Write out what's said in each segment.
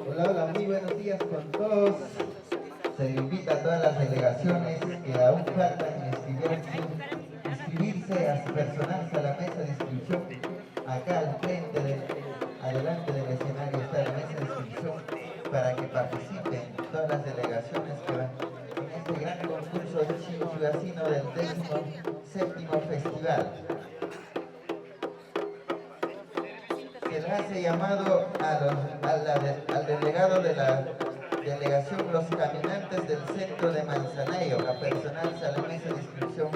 Hola, hola, muy buenos días con todos. Se invita a todas las delegaciones que aún faltan inscribirse, a personarse a la mesa de inscripción. Acá al frente, adelante del escenario está la mesa de inscripción para que participen todas las delegaciones que van en este gran concurso chinchugacino del 17º festival. Se le hace llamado al delegado de la delegación Los Caminantes del Centro de Manzanillo a personarse a la mesa de inscripción.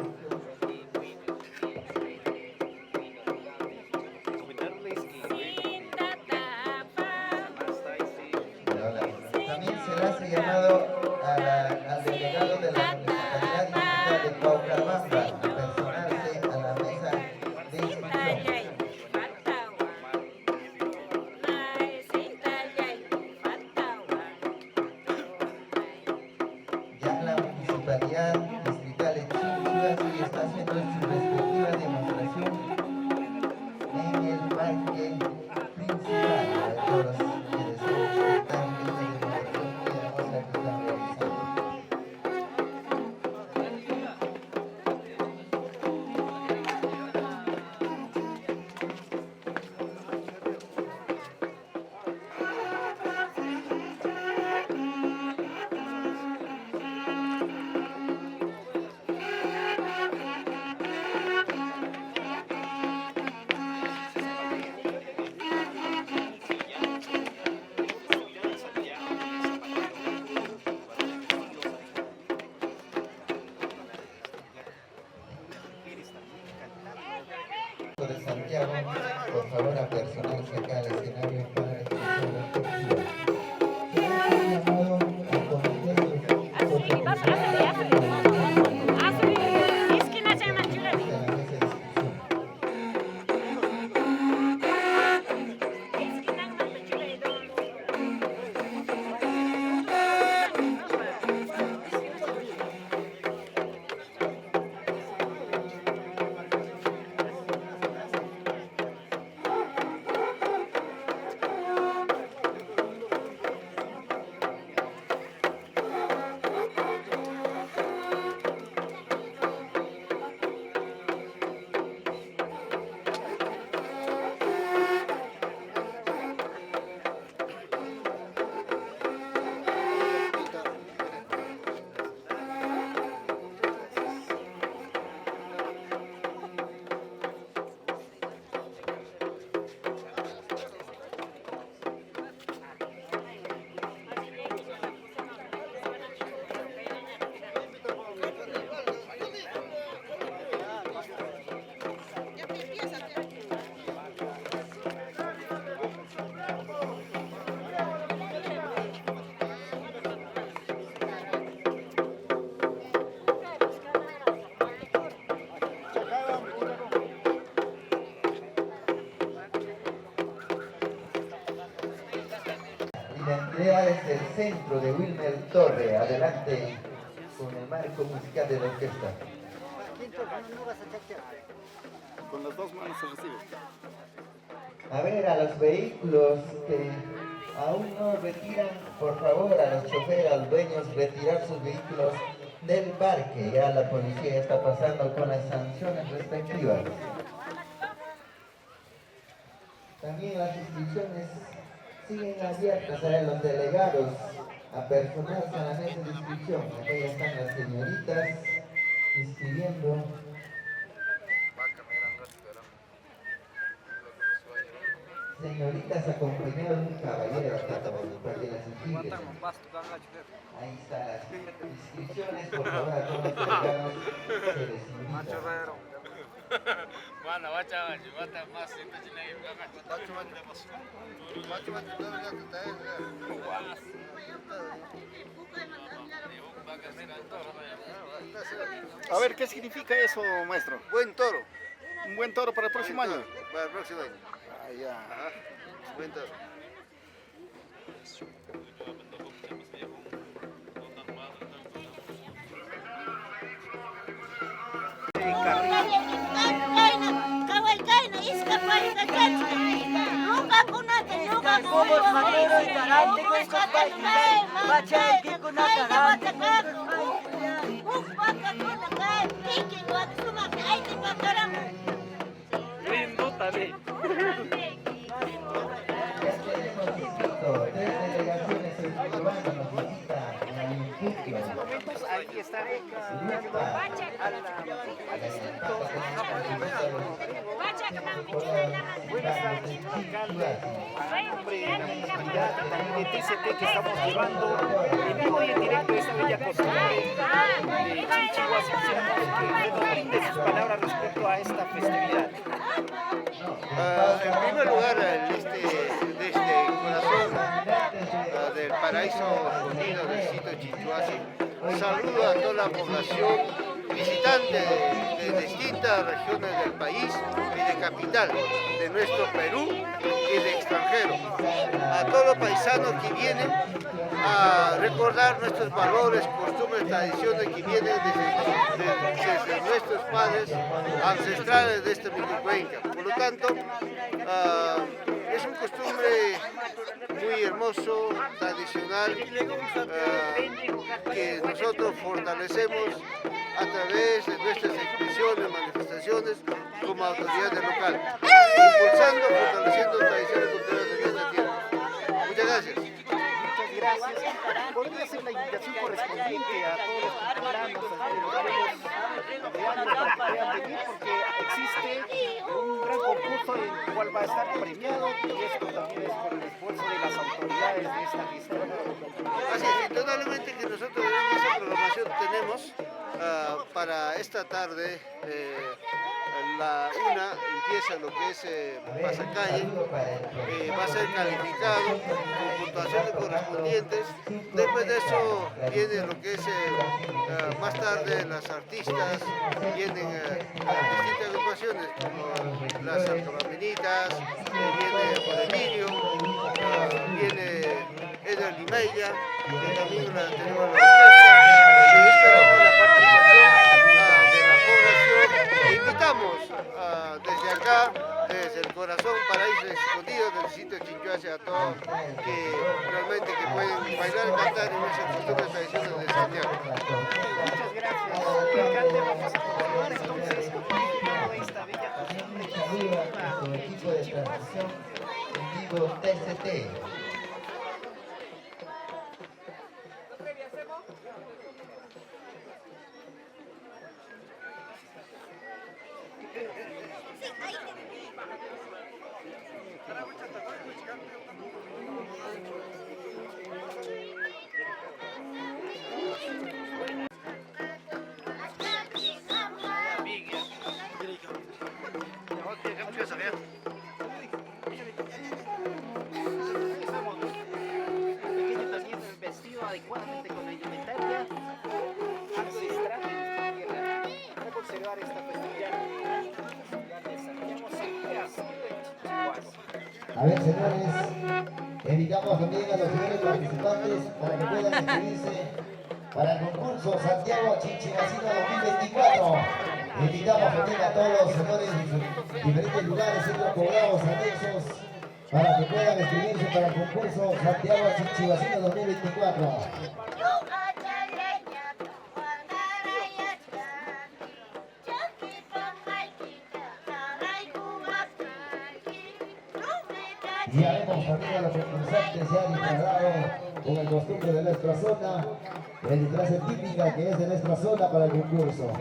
También se le hace llamado al delegado de la Municipalidad Distrital de Paucabamba a personarse a la mesa de inscripción. Ya la Municipalidad Distrital de Chinchugasi está haciendo su respectiva demostración en el parque principal de todos que desean estar en esta demostración muy hermosa que están realizando. de Santiago, por favor, apersonarse acá al escenario para escuchar la lectura. Se hace un llamado a cometer Identidades del centro de Wilmer Torre. Adelante con el marco musical de la orquesta. Con las dos manos se recibe. A ver, a los vehículos que aún no retiran, por favor, a los choferes, a los dueños, retirar sus vehículos del parque. Ya la policía está pasando con las sanciones respectivas. También las inscripciones siguen abiertas a los delegados a personarse a la mesa de inscripción. Acá ya están las señoritas inscribiendo. Señoritas acompañadas de un caballero para que las inscriben. Ahí están las inscripciones, por favor, a todos los delegados se les invita. A ver, ¿qué significa eso, maestro? Buen toro. Un buen toro para el próximo año. Para el próximo año. Ah, ya. Ajá. Buen toro. Lindo también. Ya tenemos inscrito 3 delegaciones en Cubano, nos visita en Ayacucho. Ahí estaré. También de TCT que estamos llevando en vivo y en directo esta bella costumbre de Chichihuas. Quisiéramos que brinde sus palabras respecto a esta festividad. En primer lugar, desde el corazón del paraíso unido del sitio Chinchuasi, saludo a toda la población visitante de distintas regiones del país y de capital de nuestro Perú y de extranjero. A todos los paisanos que vienen a recordar nuestros valores, costumbres, tradiciones que vienen desde nuestros padres ancestrales de este Minicuenca. Por lo tanto, es un costumbre muy hermoso, tradicional, que nosotros fortalecemos a través de nuestras expresiones, manifestaciones como autoridades locales, impulsando, fortaleciendo tradiciones culturales de nuestra tierra. Muchas gracias. Muchas gracias. ¿Podría hacer la invitación correspondiente a todos los catalanos, a los de año para que puedan venir? Porque existe un gran concurso en el cual va a estar premiado y esto también es por el esfuerzo de las autoridades de esta fiesta. Así es, indudablemente que nosotros en esa programación tenemos tenemos para esta tarde. La una empieza lo que es pasacalle, va a ser calificado con puntuaciones correspondientes. Después de eso viene lo que es más tarde las artistas, vienen distintas agrupaciones como las alcabaminitas, viene Poderillo, viene Eder Limeya, y también tenemos la orquesta, y esperamos la participación de la población. Invitamos desde acá, desde el corazón paraíso escondido del sitio de Chinchuasi, a todos que realmente que pueden bailar y cantar en esas costumbres tradiciones de Santiago. Muchas gracias, alcalde. Vamos a continuar entonces con esta bella costumbre. Su equipo de transmisión en vivo TCT. Vestido adecuadamente con la indumentaria ancestral de nuestra tierra para conservar esta festividad de Santiago A ver, señores, invitamos también a los señores participantes para que puedan inscribirse para el concurso Santiago Chinchigacino 2024. Invitamos también a todos los señores de sus diferentes lugares, centros poblados, anexos, para que puedan inscribirse para el concurso Santiago Chinchigacino 2024. Y haremos también a los concursantes ya disfrazados con el costumbre de nuestra zona, el disfraz típica que es de nuestra zona para el concurso.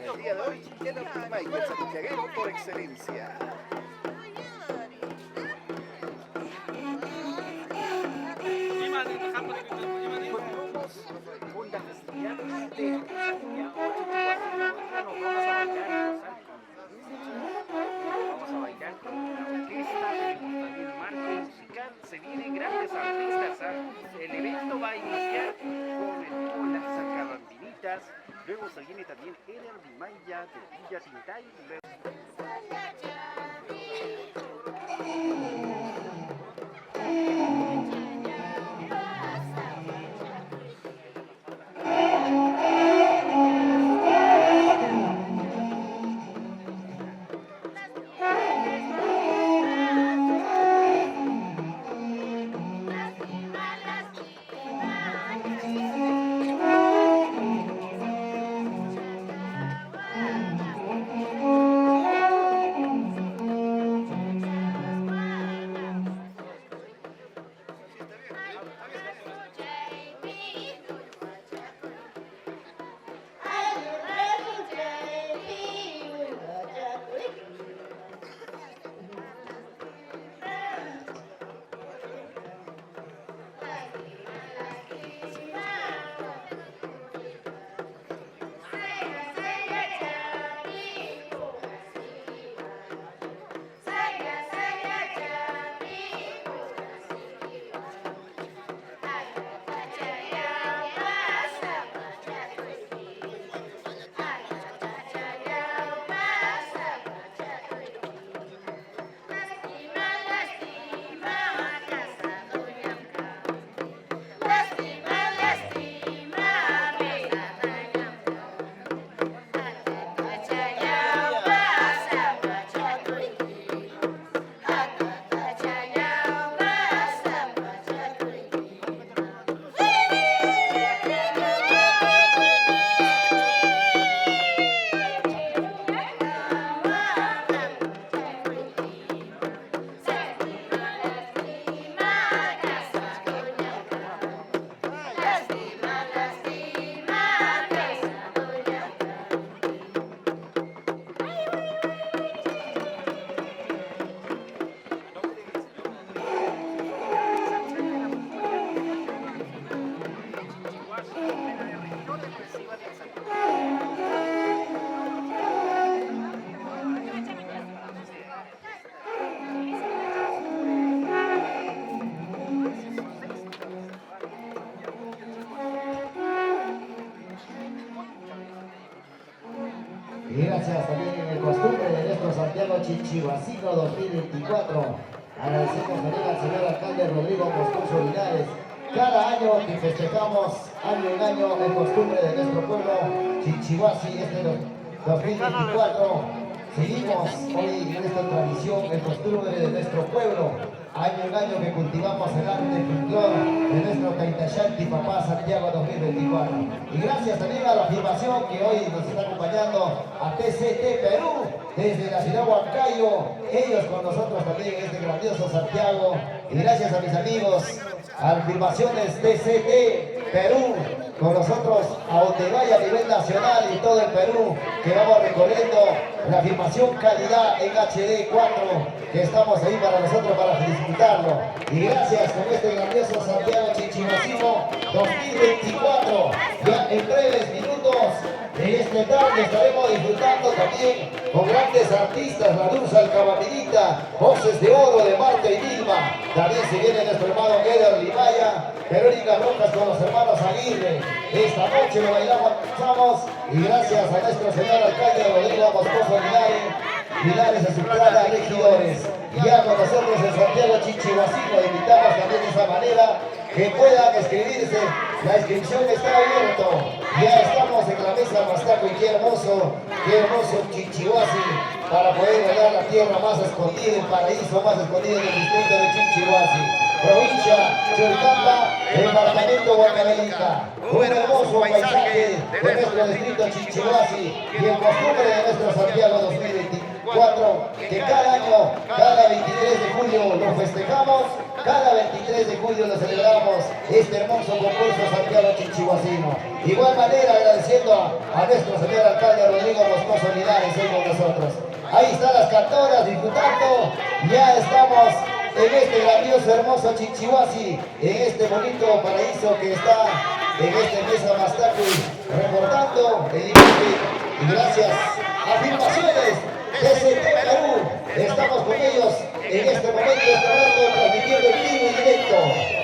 El día de hoy, Eder Limeya, el santiaguero por excelencia. Con la festividad de Santiago, vamos a bailar con la orquesta, tenemos también marco musical, se vienen grandes artistas. El evento va a iniciar con las sacabambinitas, luego se viene también Eder Limeya de Villa Tintay, luego... Y gracias también en el costumbre de nuestro Santiago Chinchihuacino 2024. Agradecemos también al señor alcalde Rodrigo Moscoso Linares. Cada año que festejamos, año en año, en costumbre de nuestro pueblo Chinchihuasi, este 2024, seguimos hoy en esta tradición, en costumbre de nuestro pueblo, año en año que cultivamos el arte folclor de nuestro Taitachanti Papá Santiago 2024. Y gracias también a la afirmación que hoy nos está acompañando a TCT Perú, desde la ciudad de Huancayo, ellos con nosotros también en este grandioso Santiago. Y gracias a mis amigos, a Afirmaciones TCT Perú, con nosotros a donde vaya a nivel nacional y todo el Perú, que vamos recorriendo la afirmación calidad en HD 4, que estamos ahí para nosotros para disfrutarlo. Y gracias con este grandioso Santiago Chinchihuacino 2024, ya en breves minutos en este tarde estaremos disfrutando también con grandes artistas, la Dulce Alcabaminita, Voces de Oro de Marta y Vilma. También se viene nuestro hermano Eder Limaya, Verónica Rojas con los hermanos Aguirre. Esta noche lo bailamos y gracias a nuestro señor alcalde Rodrigo Moscoso Linares a sus plana regidores. Ya con nosotros en Santiago Chinchihuacino invitamos también de esa manera que puedan escribirse. La inscripción está abierta. Ya estamos en la mesa Mastaco y qué hermoso Chinchihuasi para poder ganar la tierra más escondida, el paraíso más escondido del distrito de Chinchihuasi, provincia Churicamba, departamento Huancavelica. Un hermoso paisaje de nuestro distrito Chinchihuasi y el costumbre de nuestro Santiago 2024, que cada año, cada 23 de julio lo festejamos, cada 23 de julio lo celebramos, este hermoso concurso Santiago Chinchihuacino. De igual manera agradeciendo a nuestro señor alcalde Rodrigo Moscoso Linares hoy con nosotros. Ahí están las cantoras disfrutando, ya estamos en este grandioso, hermoso Chinchihuasi, en este bonito paraíso que está en este mesa Mastacui, reportando el imagen. Y gracias a Afirmaciones TCT Perú, estamos con ellos en este momento, transmitiendo en vivo y directo.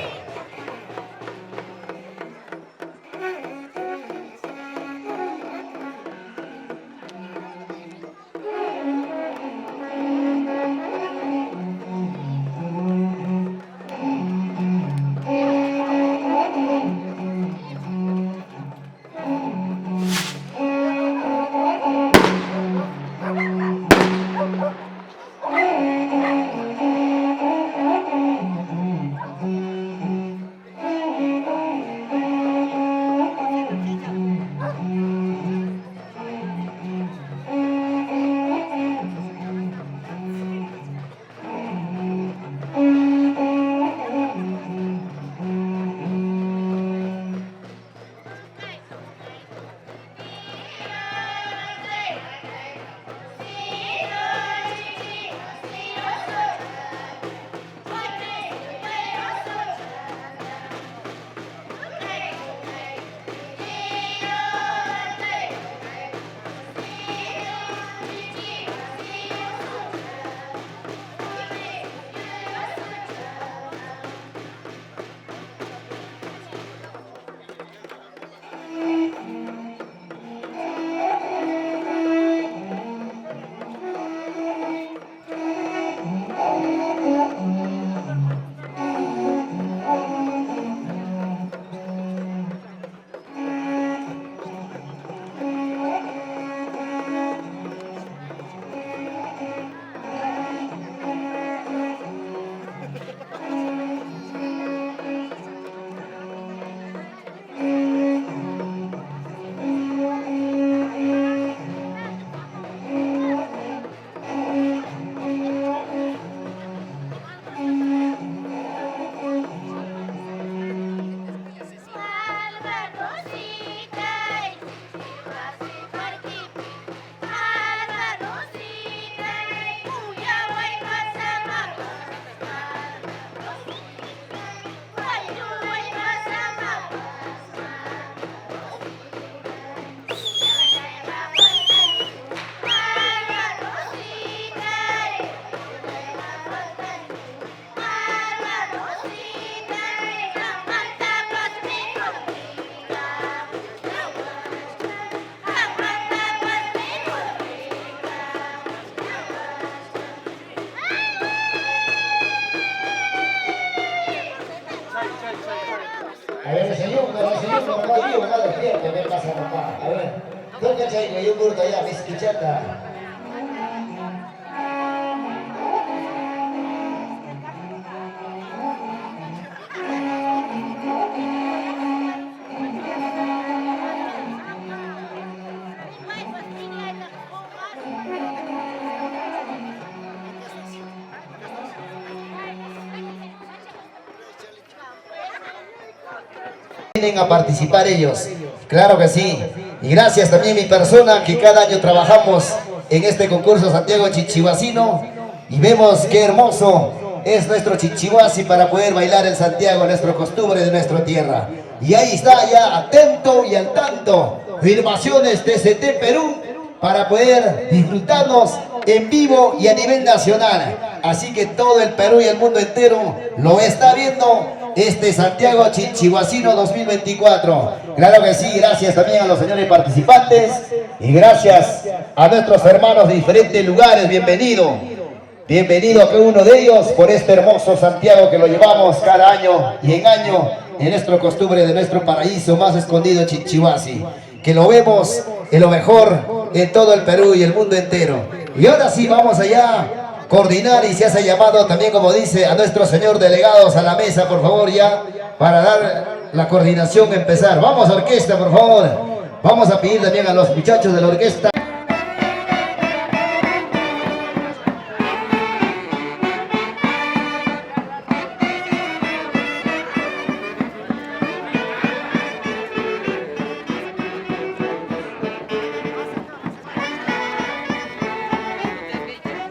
A ver, ese yungo, papá, tío, no despierte, me pasa, papá. A ver, creo que hay un burto allá, mis quichata. Vienen a participar ellos, claro que sí, y gracias también a mi persona que cada año trabajamos en este concurso Santiago Chichihuacino y vemos qué hermoso es nuestro Chichihuasi para poder bailar en Santiago, nuestra costumbre de nuestra tierra. Y ahí está ya atento y al tanto, filmaciones de CT Perú para poder disfrutarnos en vivo y a nivel nacional. Así que todo el Perú y el mundo entero lo está viendo. Este Santiago Chichihuacino 2024. Claro que sí, gracias también a los señores participantes y gracias a nuestros hermanos de diferentes lugares. Bienvenido a cada uno de ellos por este hermoso Santiago que lo llevamos cada año y en año en nuestra costumbre de nuestro paraíso más escondido, Chichihuasi, que lo vemos en lo mejor en todo el Perú y el mundo entero. Y ahora sí, vamos allá coordinar y se hace llamado también, como dice, a nuestro señor delegados a la mesa, por favor, ya, para dar la coordinación, empezar. Vamos, orquesta, por favor. Vamos a pedir también a los muchachos de la orquesta.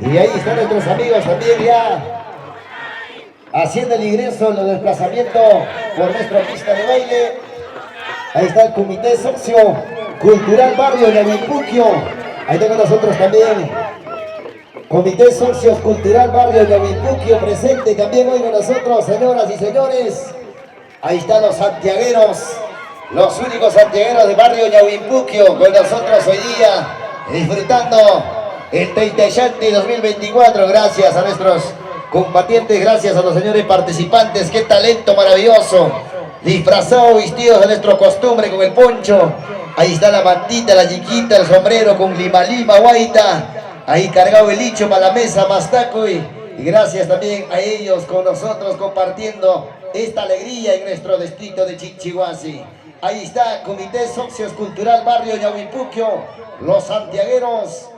Y ahí están nuestros amigos también ya haciendo el ingreso, el desplazamiento por nuestra pista de baile. Ahí está el Comité Socio Cultural Barrio Yahuinpuquio. Ahí está con nosotros también Comité Socio Cultural Barrio Yahuinpuquio presente también hoy con nosotros, señoras y señores. Ahí están los santiagueros, los únicos santiagueros de Barrio Yahuinpuquio con nosotros hoy día, disfrutando el Teitechanti 2024, gracias a nuestros combatientes, gracias a los señores participantes, qué talento maravilloso, disfrazados, vestidos de nuestra costumbre con el poncho, ahí está la mantita, la chiquita, el sombrero con lima, guaita, ahí cargado el licho para la mesa, mastaco y gracias también a ellos con nosotros compartiendo esta alegría en nuestro distrito de Chichihuasi. Ahí está Comité Socios Cultural Barrio Yahuinpuquio, los santiagueros.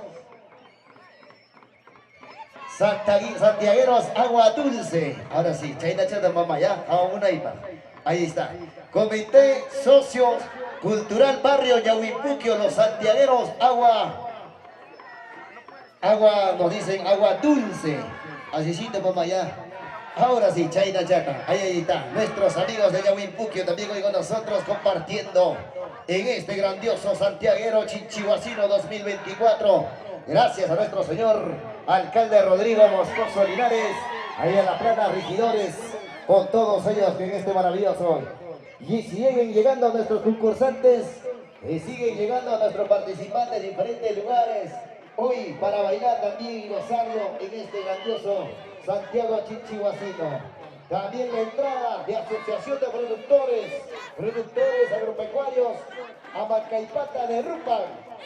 Santiagueros Agua Dulce. Ahora sí, Chaina Chata Mamá, ya, ahí está. Comité Socio Cultural Barrio Yahuinpuquio, los santiagueros Agua, nos dicen Agua Dulce. Así mamá, ya. Ahora sí, Chaina Chata, ahí está. Nuestros amigos de Yahuinpuquio también hoy con nosotros compartiendo en este grandioso santiaguero Chichihuacino 2024. Gracias a nuestro señor alcalde Rodrigo Moscoso Linares, ahí en La Plata, regidores, con todos ellos en este maravilloso. Y siguen llegando nuestros concursantes, y siguen llegando nuestros participantes de diferentes lugares, hoy para bailar también y gozarlo en este grandioso Santiago Chichihuacino. También la entrada de Asociación de Productores Agropecuarios Amacaipata de Rupa.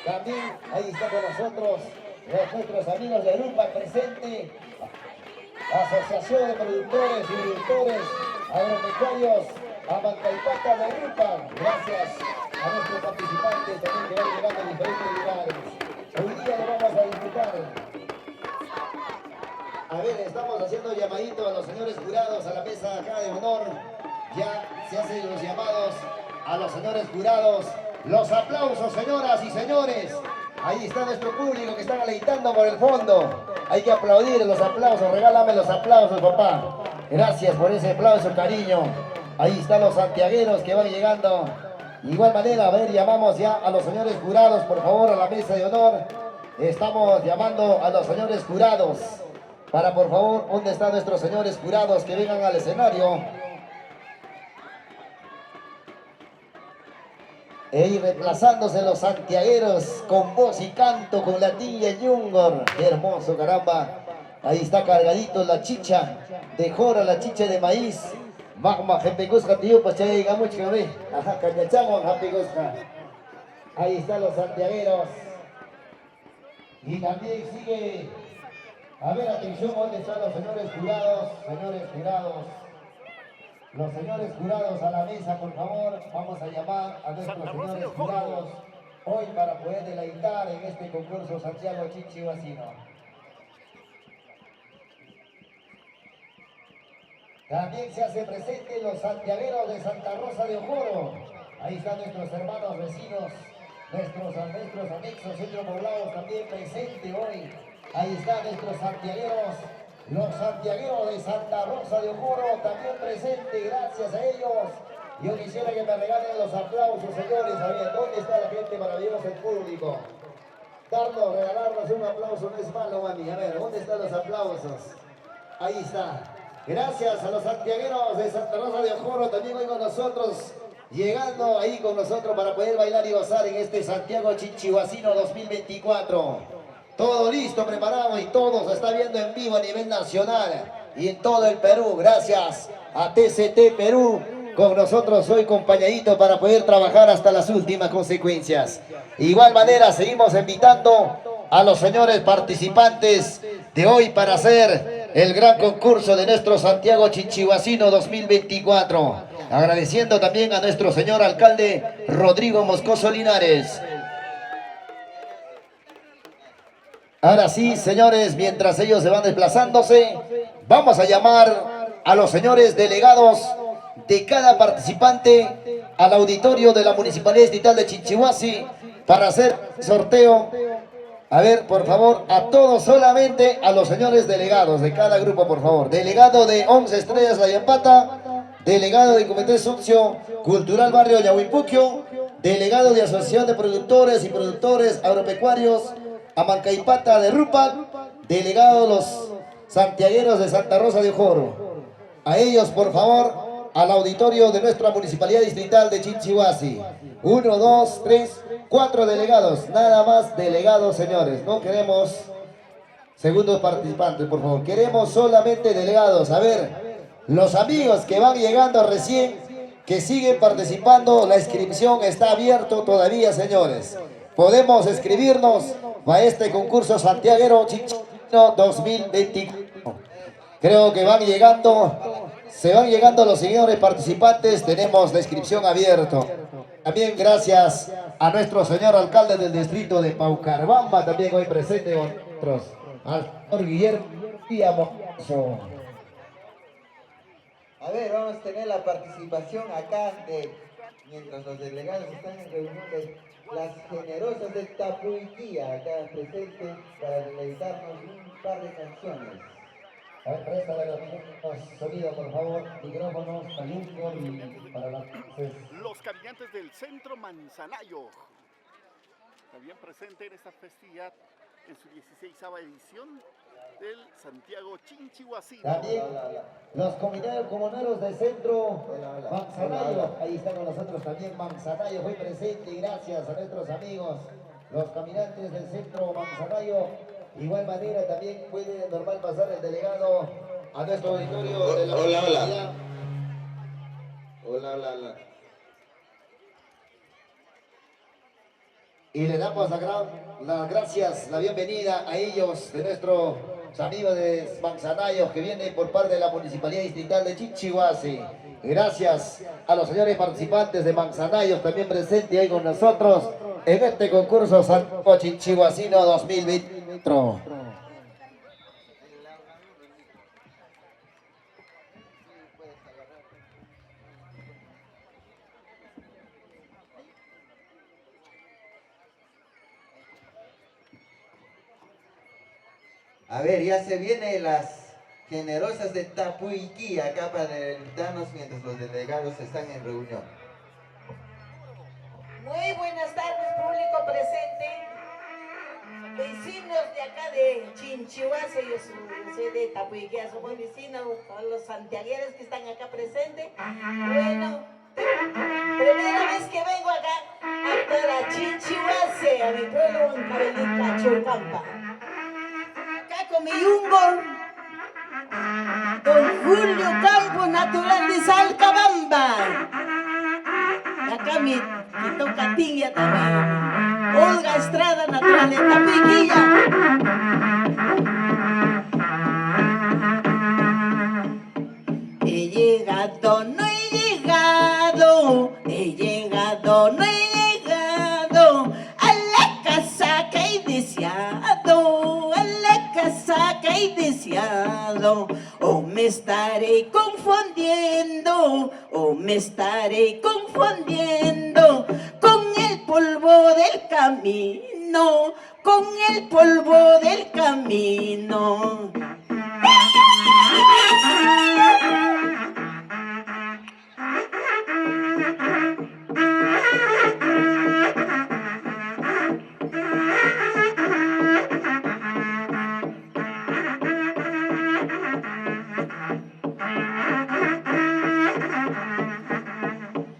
También ahí está con nosotros nuestros amigos de Rupa presente. Asociación de Productores y Productores Agropecuarios Amacaipata de Rupa. Gracias a nuestros participantes también que van llegando a diferentes lugares. Hoy día lo vamos a disfrutar. A ver, estamos haciendo llamadito a los señores jurados a la mesa acá de honor. Ya se hacen los llamados a los señores jurados. Los aplausos, señoras y señores. Ahí está nuestro público que están aleitando por el fondo. Hay que aplaudir los aplausos. Regálame los aplausos, papá. Gracias por ese aplauso, cariño. Ahí están los santiagueros que van llegando. De igual manera, a ver, llamamos ya a los señores jurados, por favor, a la mesa de honor. Estamos llamando a los señores jurados. Para, por favor, ¿dónde están nuestros señores jurados que vengan al escenario? Y reemplazándose los santiagueros con voz y canto, con la tilla Yungor. Qué hermoso, caramba. Ahí está cargadito la chicha de jora, la chicha de maíz. Magma, Jepegusca, tío, pues ya llegamos, cabrón. Ajá, cachachamos, Jepegusca. Ahí están los santiagueros. Y también sigue. A ver, atención, ¿dónde están los señores jurados? Señores jurados. Los señores jurados a la mesa, por favor. Vamos a llamar a nuestros señores jurados hoy para poder deleitar en este concurso Santiago Chinchihuacino. También se hace presente los santiagueros de Santa Rosa de Ojoro. Ahí están nuestros hermanos vecinos, nuestros anexos centropoblados también presentes hoy. Ahí están nuestros santiagueros, los santiagueros de Santa Rosa de Ojoro también presentes, gracias a ellos. Yo quisiera que me regalen los aplausos, señores. A ver, ¿dónde está la gente maravillosa, el público? Regalarnos un aplauso no es malo, mami. A ver, ¿dónde están los aplausos? Ahí está. Gracias a los santiagueros de Santa Rosa de Ojoro, también hoy con nosotros, llegando ahí con nosotros para poder bailar y gozar en este Santiago Chinchihuacino 2024. Todo listo, preparado y todo se está viendo en vivo a nivel nacional y en todo el Perú. Gracias a TCT Perú, con nosotros hoy acompañadito para poder trabajar hasta las últimas consecuencias. De igual manera, seguimos invitando a los señores participantes de hoy para hacer el gran concurso de nuestro Santiago Chinchihuacino 2024. Agradeciendo también a nuestro señor alcalde Rodrigo Moscoso Linares. Ahora sí, señores, mientras ellos se van desplazándose, vamos a llamar a los señores delegados de cada participante al auditorio de la Municipalidad Distrital de Chinchihuasi para hacer sorteo. A ver, por favor, a todos, solamente a los señores delegados de cada grupo, por favor. Delegado de 11 Estrellas La Yampata, delegado de Comité Socio Cultural Barrio Yahuipuquio, delegado de Asociación de Productores y Productores Agropecuarios Amancaipata de Rupac, delegado de los santiagueros de Santa Rosa de Ojoro. A ellos, por favor, al auditorio de nuestra Municipalidad Distrital de Chinchihuasi. 1, 2, 3, 4 delegados, nada más delegados, señores. No queremos segundos participantes, por favor. Queremos solamente delegados. A ver, los amigos que van llegando recién, que siguen participando, la inscripción está abierta todavía, señores. Podemos inscribirnos para este concurso santiaguero Chinchihuacino 2024. Creo que van llegando, se van llegando los señores participantes. Tenemos la inscripción abierta. También gracias a nuestro señor alcalde del distrito de Paucarbamba, también hoy presente con nosotros, al señor Guillermo Díaz-Mozo. A ver, vamos a tener la participación acá mientras los delegados están en reunión de las generosas de Tapuiquía, acá presentes para deleitarnos un par de canciones. A ver, préstale los sonidos, por favor, micrófonos, talunco y para las... Los caminantes del Centro Manzanayo, también presente en esta festividad en su 16ª edición del Santiago Chinchihuacino. También los comuneros del Centro Manzanayo, ahí están con nosotros también Manzanayo, fue presente, gracias a nuestros amigos, los caminantes del Centro Manzanayo. Igual manera también puede normal pasar el delegado a nuestro auditorio de la Hola. Hola. Y le damos las gracias, la bienvenida a ellos, de nuestros amigos de Manzanayo que vienen por parte de la Municipalidad Distrital de Chinchihuasi. Gracias a los señores participantes de Manzanayo también presentes hoy con nosotros en este concurso Santiago Chinchihuacino 2024. A ver, ya se vienen las generosas de Tapuiquí acá para deleitarnos mientras los delegados están en reunión. Muy buenas tardes, público presente. Vecinos de acá de Chinchihuasi, yo soy de Tapuiquía, somos vecinos, todos los santiagueros que están acá presentes. Bueno, primera vez que vengo acá a Chinchihuasi, a mi pueblo, Huancavelica, Churcampa. Acá con mi yungo, don Julio Campos, natural de de Salcabamba. Acá me toca Tinga también. Olga Estrada, natural de Tapiquilla. He llegado, no he llegado, he llegado, no he llegado a la casa que he deseado, a la casa que he deseado. O me estaré confundiendo, o me estaré confundiendo con el polvo del camino, con el polvo del camino.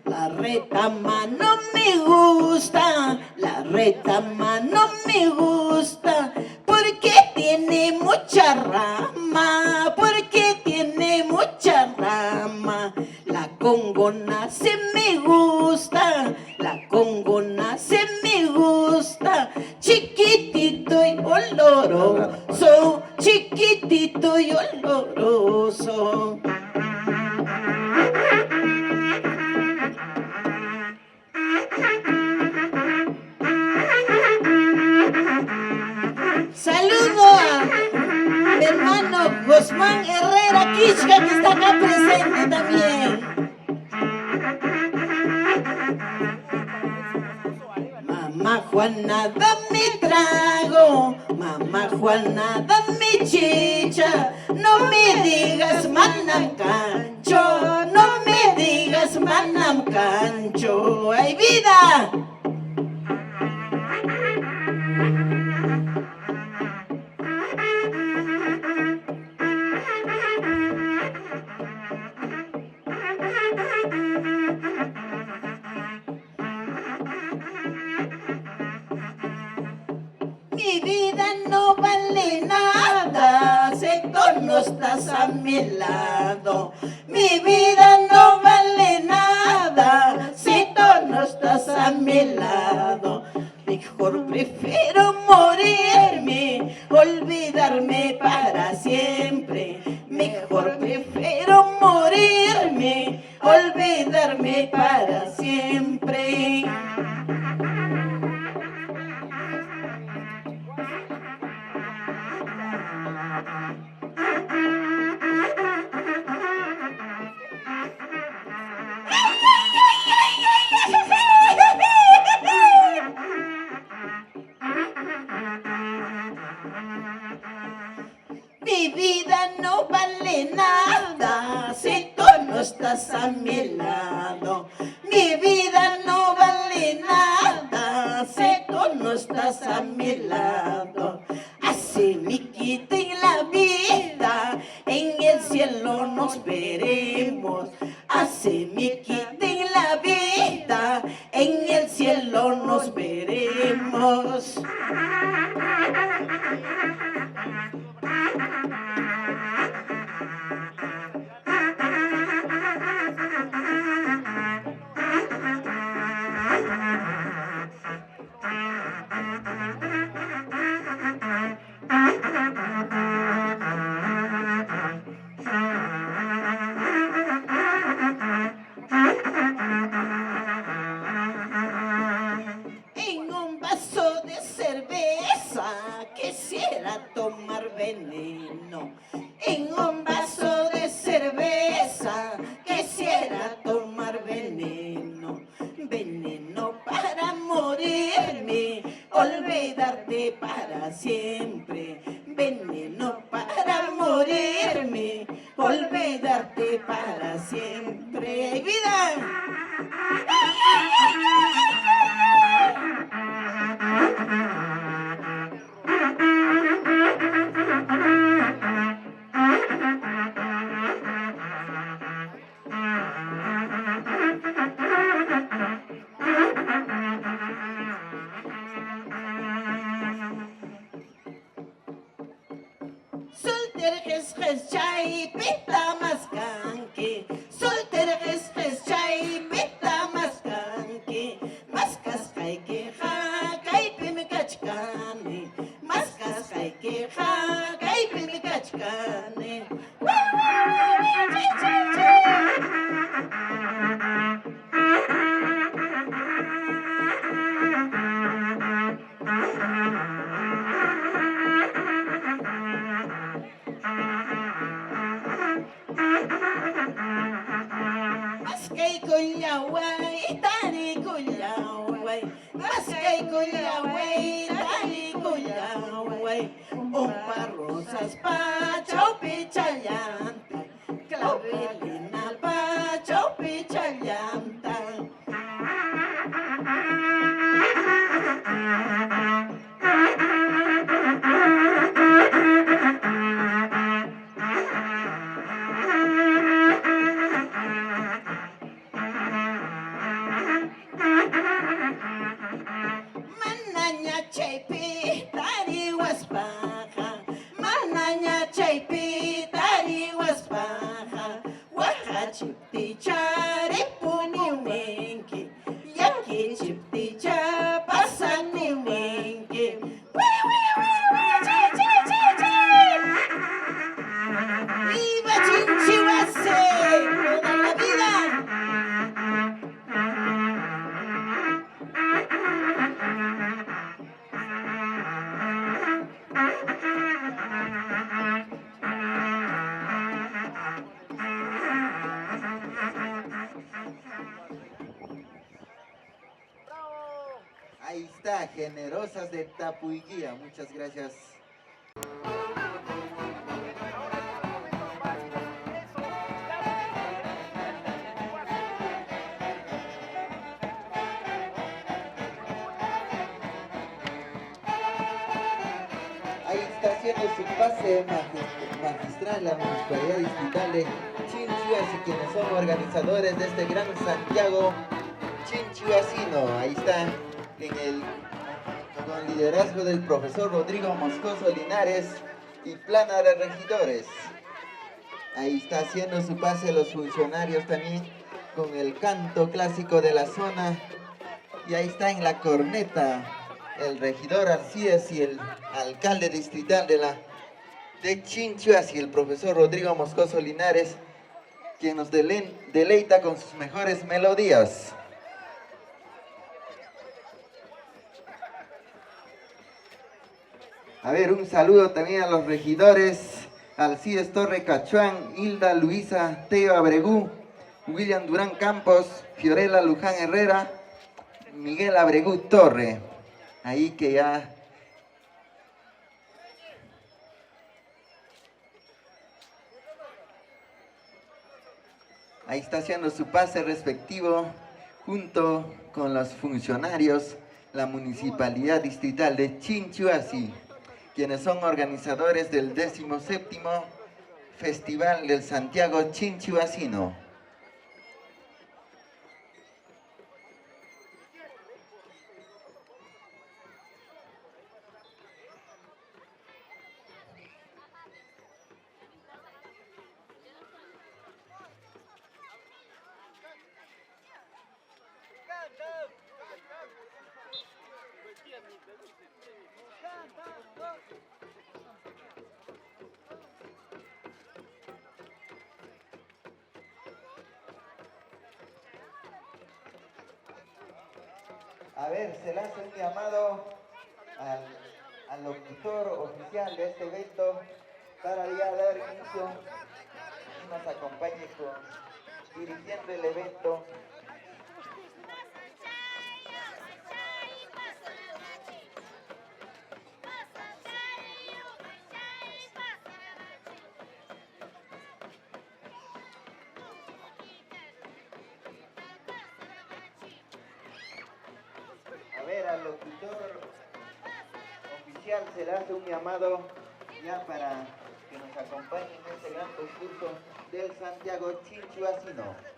La retama no me gusta, la retama no me gusta, porque tiene mucha rama, porque tiene mucha rama. La congona se me gusta, la congona se me gusta, chiquitito y oloroso, chiquitito y oloroso. Saludo a mi hermano Guzmán Herrera Quisca, que está acá presente también. Mamá Juana, dame trago, mamá Juana, dame chicha, no me digas manam cancho, no me digas manam cancho, ¡ay vida! Mi vida no vale nada si tú no estás a mi lado. Mi vida no vale nada si tú no estás a mi lado. Mejor prefiero morirme, olvidarme para siempre. Mejor prefiero morirme, olvidarme para siempre. Mi vida no vale nada si tú no estás a mi lado. Mi vida no vale nada si tú no estás a mi lado. Así me quiten la vida, en el cielo nos veremos. Así me quiten la vida, en el cielo nos veremos. En un vaso de cerveza quisiera tomar veneno. En un vaso de cerveza quisiera tomar veneno. Veneno para morirme, olvidarte para siempre. Veneno para morirme, olvidarte para siempre. ¡Vida! Solter jes jes chay pita mascanque. Solter Maskay kunyaway, tani kunyaway. Maskay kunyaway, tani kunyaway. Rosas pa, chaupi chayanta. Clavelina pa, chaupi chayanta. Mananya chaypi tari waspaja, mananya chaypi tari waspaja, waja chipti chari puni wenki, yaki chipti cha pasani wenki. ¡Viva Chinchihuase! ¡Toda la vida! Ahí está, Generosas de Tapuiguía. Muchas gracias. Ahí está haciendo su pase magistral la Municipalidad Distrital de Chinchihuasi, quienes son organizadores de este gran Santiago Chinchihuasino. Ahí está con liderazgo del profesor Rodrigo Moscoso Linares y plana de regidores. Ahí está haciendo su pase los funcionarios también con el canto clásico de la zona. Y ahí está en la corneta el regidor Arcíes y el alcalde distrital de Chinchihuasi, el profesor Rodrigo Moscoso Linares, quien nos deleita con sus mejores melodías. A ver, un saludo también a los regidores Alcides Torre Cachuán, Hilda Luisa Teo Abregú, William Durán Campos, Fiorella Luján Herrera, Miguel Abregú Torre. Ahí que ya... Ahí está haciendo su pase respectivo junto con los funcionarios, la Municipalidad Distrital de Chinchihuasi, quienes son organizadores del 17º Festival del Santiago Chinchihuasino. A ver, se le hace un llamado al locutor oficial de este evento para ya dar inicio y nos acompañe dirigiendo el evento. A ver, al locutor oficial se le hace un llamado ya para que nos acompañe en este gran concurso del Santiago Chinchihuasino.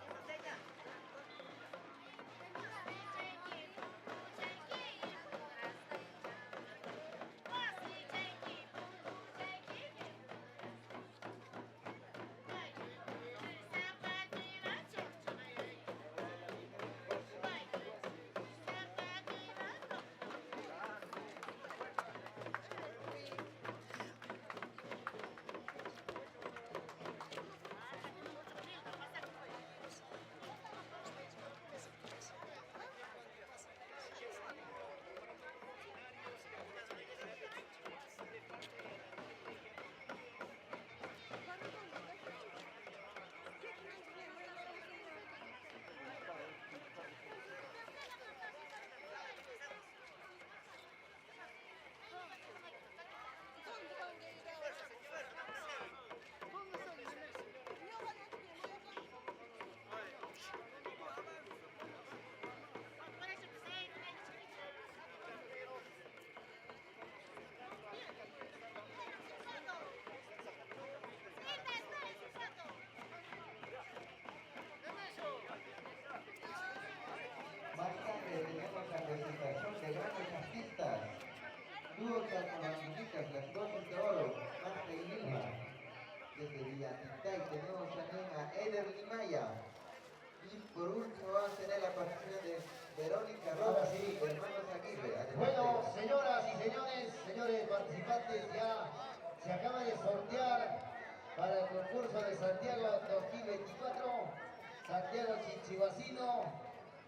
grandes artistas. Dúo Calcomanguitas, las dosis de oro, Marta y Lima. Desde Villatintay tenemos también a Eder Limaya. Y por último vamos a tener la participación de Verónica Rojas y hermanos Aguirre. Adelante. Bueno, señoras y señores participantes, ya se acaba de sortear para el concurso de Santiago 2024, Santiago Chinchihuacino.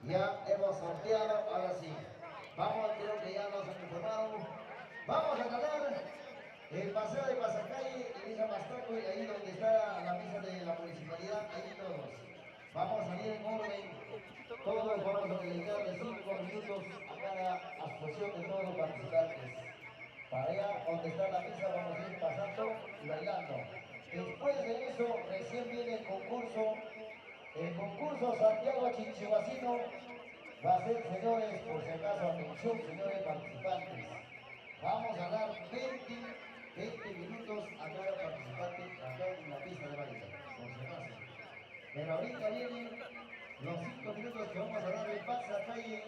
Ya hemos sorteado, ahora sí. Vamos, creo que ya nos han informado. Vamos a ganar el paseo de Pasacalle y Villa Mastaco, y ahí donde está la misa de la municipalidad, ahí todos. Vamos a salir en orden. Todos vamos a dedicarle 5 minutos a cada asociación de todos los participantes. Para allá donde está la misa vamos a ir pasando y bailando. Después de eso recién viene el concurso. El concurso Santiago Chinchihuacino va a ser, señores, por si acaso, atención, señores participantes. Vamos a dar 20 minutos a cada participante acá en la pista de baile, por si acaso. Pero ahorita vienen los 5 minutos que vamos a dar en Pasacalle.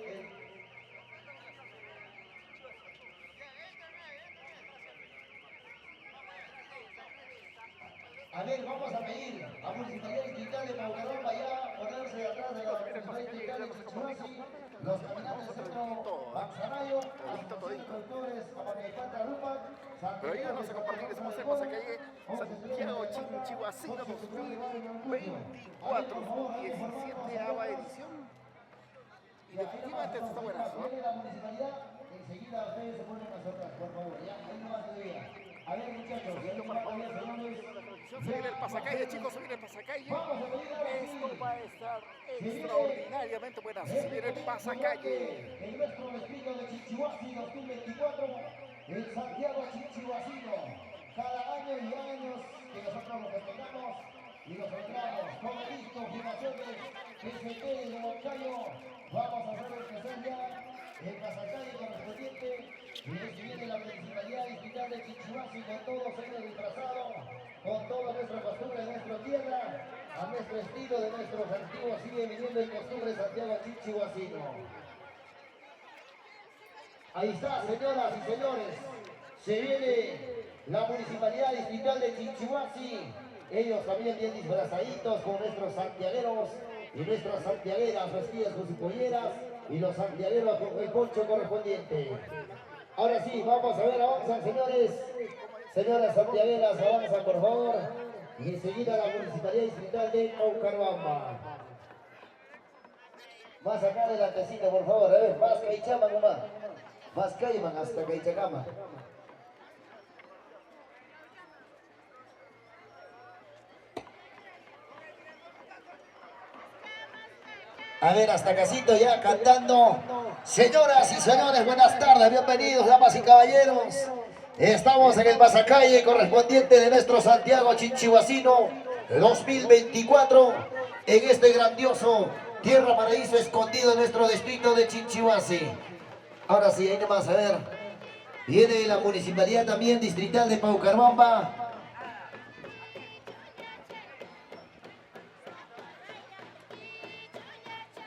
A ver, vamos a pedir a Municipalidad Distrital de Paucaramba ya ponerse atrás de la Municipalidad Distrital de Chichihuasi, los caminantes del centro Manzanayo, los productores Amanecata Rupa, Pero ahí vamos a compartir, estamos en Pasacalle, Santiago Chinchihuacino 2024, 17ª edición. Y definitivamente esto está buenazo, ¿no? Viene la municipalidad, enseguida ustedes se ponen a nosotras, por favor, ya, ahí nomás se vea. A ver, muchachos, Se viene el Pasacalle, chicos, se viene el Pasacalle. Esto va a estar extraordinariamente buenazo. Se viene el Pasacalle. En nuestro destino de Chinchihuasi 2024, el Santiago Chinchihuacino. Cada año y años que nosotros lo festejamos y lo celebramos. Como listo, formaciones, PCT de Moncayo. Vamos a hacer empezar ya el Pasacalle correspondiente. Y viene la Municipalidad Distrital de Chinchihuasi con todos ellos disfrazados, con toda nuestra costumbre de nuestra tierra, a nuestro estilo de nuestros antiguos, sigue viniendo en costumbre Santiago Chinchihuacino. Ahí está, señoras y señores, se viene la Municipalidad Distrital de Chinchihuasi, ellos también bien disfrazaditos con nuestros santiagueros y nuestras santiagueras vestidas con sus polleras y los santiagueros con el poncho correspondiente. Ahora sí, vamos a ver, avanzan, señores. Señoras santiagueras, avanzan, por favor. Y enseguida la Municipalidad Distrital de Paucaramba. Más acá adelantecito, por favor. A ver, más caichama nomás. Más caiman hasta caichacama. A ver, hasta casito ya cantando. Señoras y señores, buenas tardes, bienvenidos, damas y caballeros. Estamos en el Pasacalle correspondiente de nuestro Santiago Chinchihuacino 2024, en este grandioso Tierra Paraíso escondido en nuestro distrito de Chinchihuasi. Ahora sí, ahí nomás, a ver, viene la Municipalidad también Distrital de Paucaramba.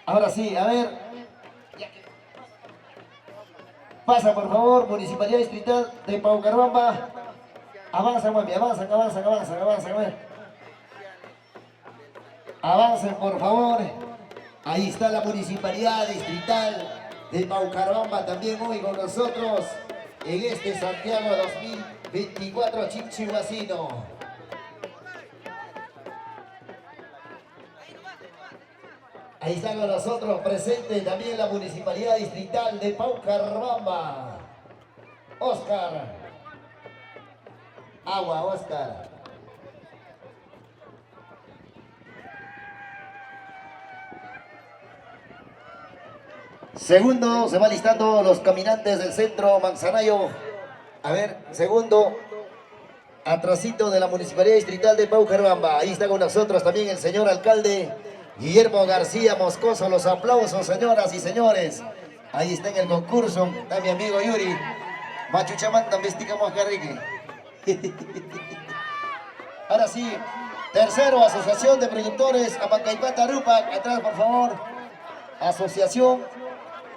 Ahora sí, a ver. Pasa, por favor, Municipalidad Distrital de Paucaramba. Avanza, mami, avanzan, a ver. Avancen, por favor. Ahí está la Municipalidad Distrital de Paucaramba también hoy con nosotros en este Santiago 2024 Chinchihuacino. Ahí está con nosotros presente también la Municipalidad Distrital de Paucaramba. Oscar. Agua, Oscar. Segundo, se va listando los caminantes del centro Manzanayo. A ver, segundo, atrasito de la Municipalidad Distrital de Paucaramba. Ahí está con nosotros también el señor alcalde Guillermo García Moscoso. Los aplausos, señoras y señores. Ahí está en el concurso. Está mi amigo Yuri. Machuchamanta, investigamos carrique. Ahora sí, tercero, Asociación de Productores Amancaipata Rupac. Atrás, por favor. Asociación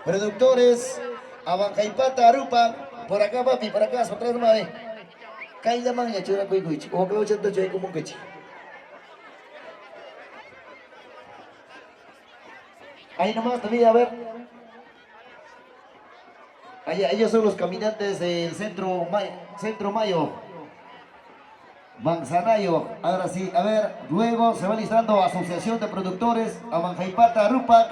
Productores Abancaipata, Arupa, por acá papi, por acá, atrás nomás ve. Caí la manga, chura cuicuich, o que lo chato chay como un quechi. Ahí nomás también, a ver. Allá, ellos son los caminantes del Centro Mayo. Manzanayo, ahora sí, a ver, luego se va listando Asociación de Productores, Abancaipata, Arupa.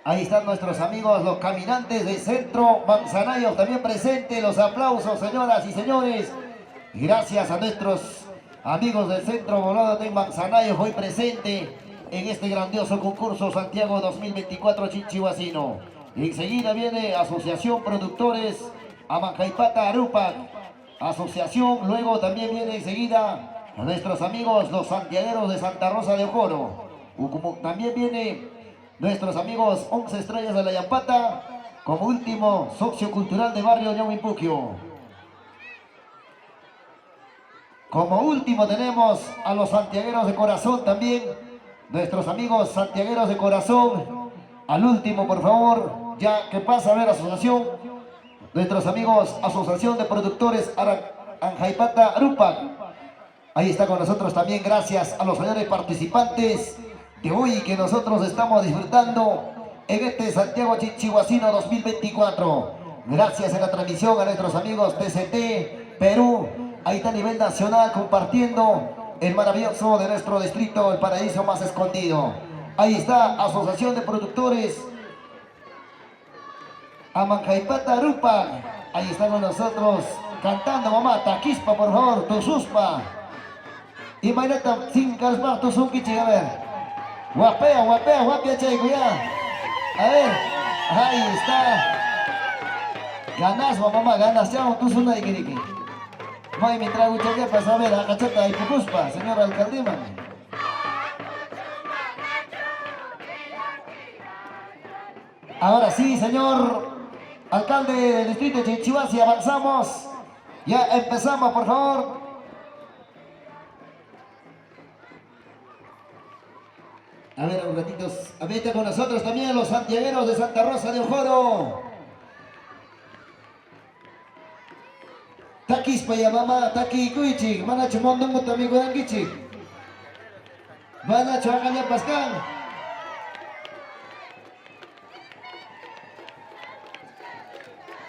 Ahí están nuestros amigos, los caminantes del Centro Manzanayo, también presentes. Los aplausos, señoras y señores. Gracias a nuestros amigos del Centro Volado de Manzanayo, hoy presente en este grandioso concurso Santiago 2024 Chinchihuacino. Enseguida viene Asociación Productores Abancaipata, Arupa, Asociación. Luego también viene enseguida nuestros amigos los santiagueros de Santa Rosa de Ojoro. También viene nuestros amigos 11 Estrellas de la Yampata, como último sociocultural de barrio Yahuimpuquio. Como último tenemos a los santiagueros de corazón también, nuestros amigos santiagueros de corazón. Al último, por favor, ya que pasa a ver asociación, nuestros amigos Asociación de Productores Abancaipata, Arupa. Ahí está con nosotros también, gracias a los señores participantes de hoy que nosotros estamos disfrutando en este Santiago Chinchihuacino 2024. Gracias a la transmisión a nuestros amigos TCT, Perú. Ahí está a nivel nacional compartiendo el maravilloso de nuestro distrito, el paraíso más escondido. Ahí está Asociación de Productores Abancaipata, Arupa. Ahí está con nosotros cantando, mamá, taquispa, por favor, tu suspa. Y mañana sin calma, tu sunquichi, a ver. Guapea, guapea, guapea, chay, cuidado. A ver, ahí está. Ganas, mamá, ganas, chao, tú son una de May, mi trago, chay, para a ver, a cachata y pucuspa, señor alcalde, man. Ahora sí, señor alcalde del distrito de Chinchihuasi, avanzamos. Ya empezamos, por favor. A ver, un ratito, vete con nosotros también los santiagueros de Santa Rosa de Ojoro. Takis paya mama, taki kuichi, mana chumondong mo tami ko ng kichi. Mana chuakan niya paskan.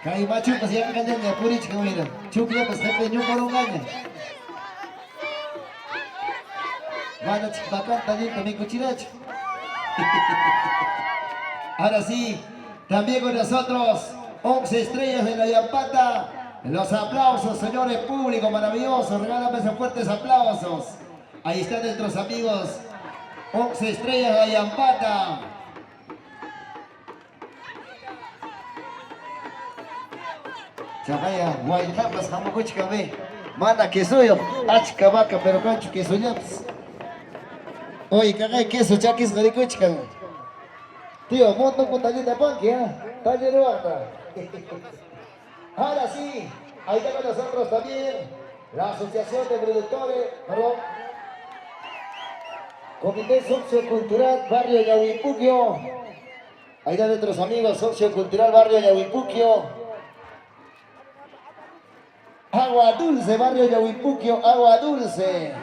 Kay machu kasi ang kanya niya, purich kamera. Chukya paskan yung marungan niya. Mana chikbakan tadi kami kuchirach. Ahora sí, también con nosotros 11 Estrellas de la Yampata. Los aplausos, señores, público maravilloso. Regálame esos fuertes aplausos. Ahí están nuestros amigos 11 Estrellas de la Yampata. Chapaya, guaynapas, jamocuchcame. Mana que soy, achca vaca, pero cancho que soy. Oye, cagay queso, chaquis, garicuchcan. Tío, monto con tallita panque, ¿eh? Talle de barra. Ahora sí, ahí está con nosotros también la Asociación de Productores, perdón, Comité Sociocultural Barrio Yahuimpuquio. Ahí están nuestros amigos Sociocultural Barrio Yahuimpuquio. Agua Dulce, Barrio Yahuimpuquio, Agua Dulce.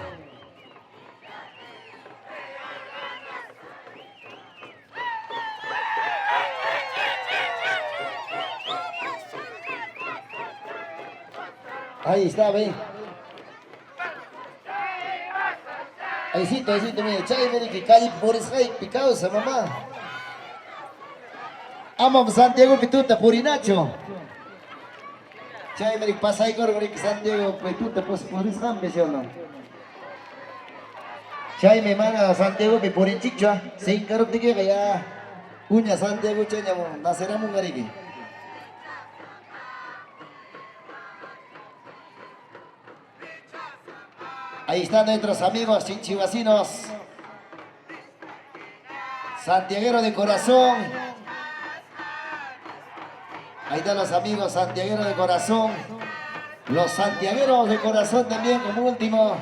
Ahí está, ve. Ahí sí, mire, chay, mire, que calle por esa picausa, mamá. Amam Santiago Pituta, Purinacho. Chay, mire, pasa ahí, corre, que Santiago Pituta, pues, por esa ambición, ¿no? Chay, me manda Santiago Purinchicho, sin caro de que vaya. Uña Santiago, chay, nacerá Mungarique. Ahí están nuestros amigos chinchihuasinos, santiagueros de corazón. Ahí están los amigos santiagueros de corazón. Los santiagueros de corazón también como último.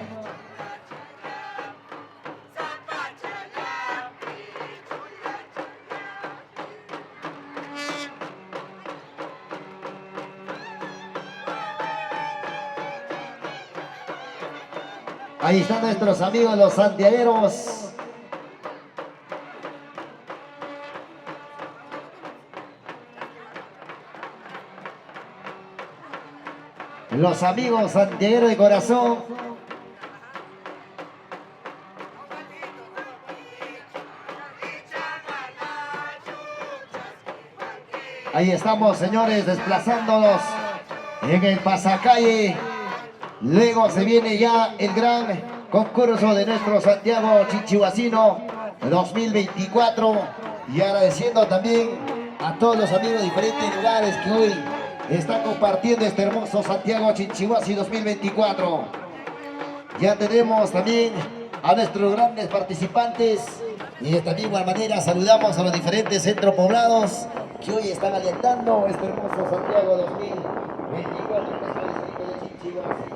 Ahí están nuestros amigos los santiagueros. Los amigos santiagueros de corazón. Ahí estamos, señores, desplazándonos en el pasacalle. Luego se viene ya el gran concurso de nuestro Santiago Chinchihuacino 2024. Y agradeciendo también a todos los amigos de diferentes lugares que hoy están compartiendo este hermoso Santiago Chinchihuasi 2024. Ya tenemos también a nuestros grandes participantes. Y de esta misma manera saludamos a los diferentes centros poblados que hoy están alentando este hermoso Santiago 2024 en nuestro distrito de Chinchihuasi.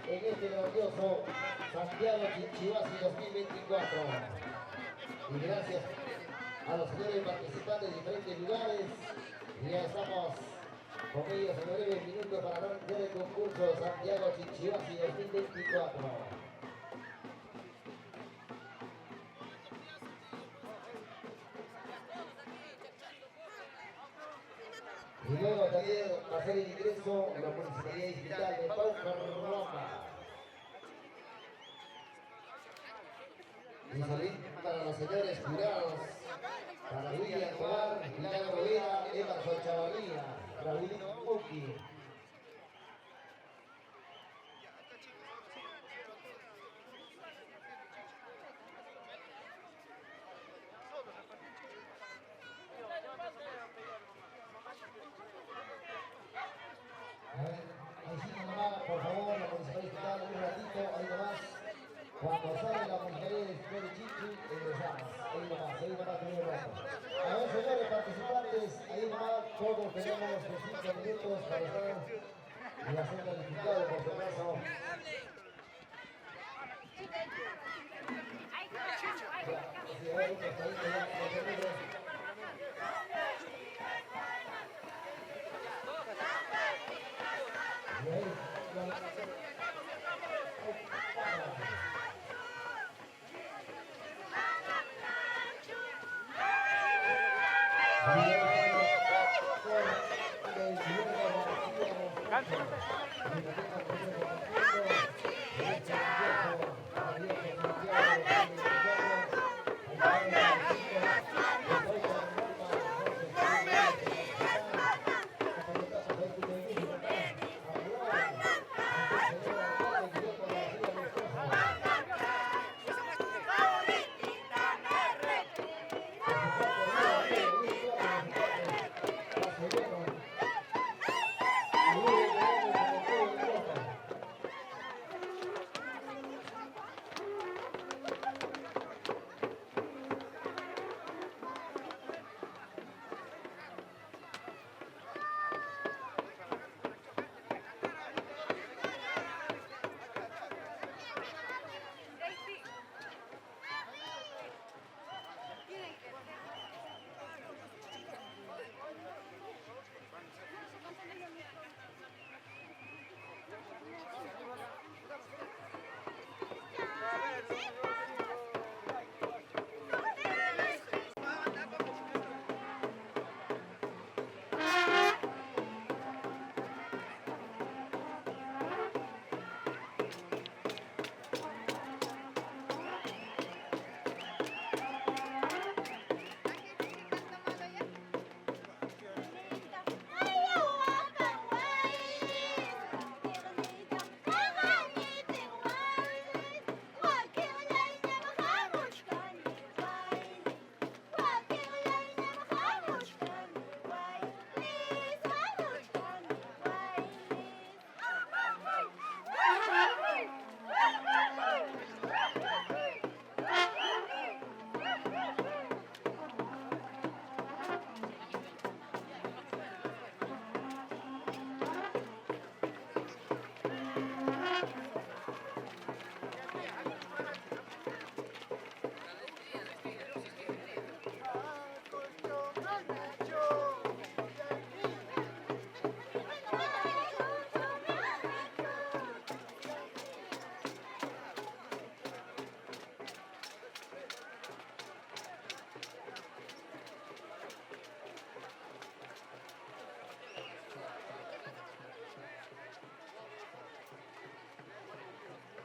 en este grandioso Santiago Chinchihuasi 2024. Y gracias a los señores participantes de diferentes lugares. Y ya estamos con ellos en breves minutos para arrancar el concurso Santiago Chinchihuasi 2024. Y luego también va a hacer el ingreso la Municipalidad Distrital de Paucarrama. Y salir para los señores jurados para William Tobar, Milagro Vera, Emerson Chavarría, Raulito Uki. Ahí sí nomás, por favor, la municipalidad un ratito, ahí nomás. Cuando sale la municipalidad de Chichi, ingresamos. Ahí nomás tenemos el rato. A ver, señores participantes, ahí nomás todos tenemos los 5 minutos para estar y hacer calificado, por si acaso. Sí, a ver, un costadito ya, por favor.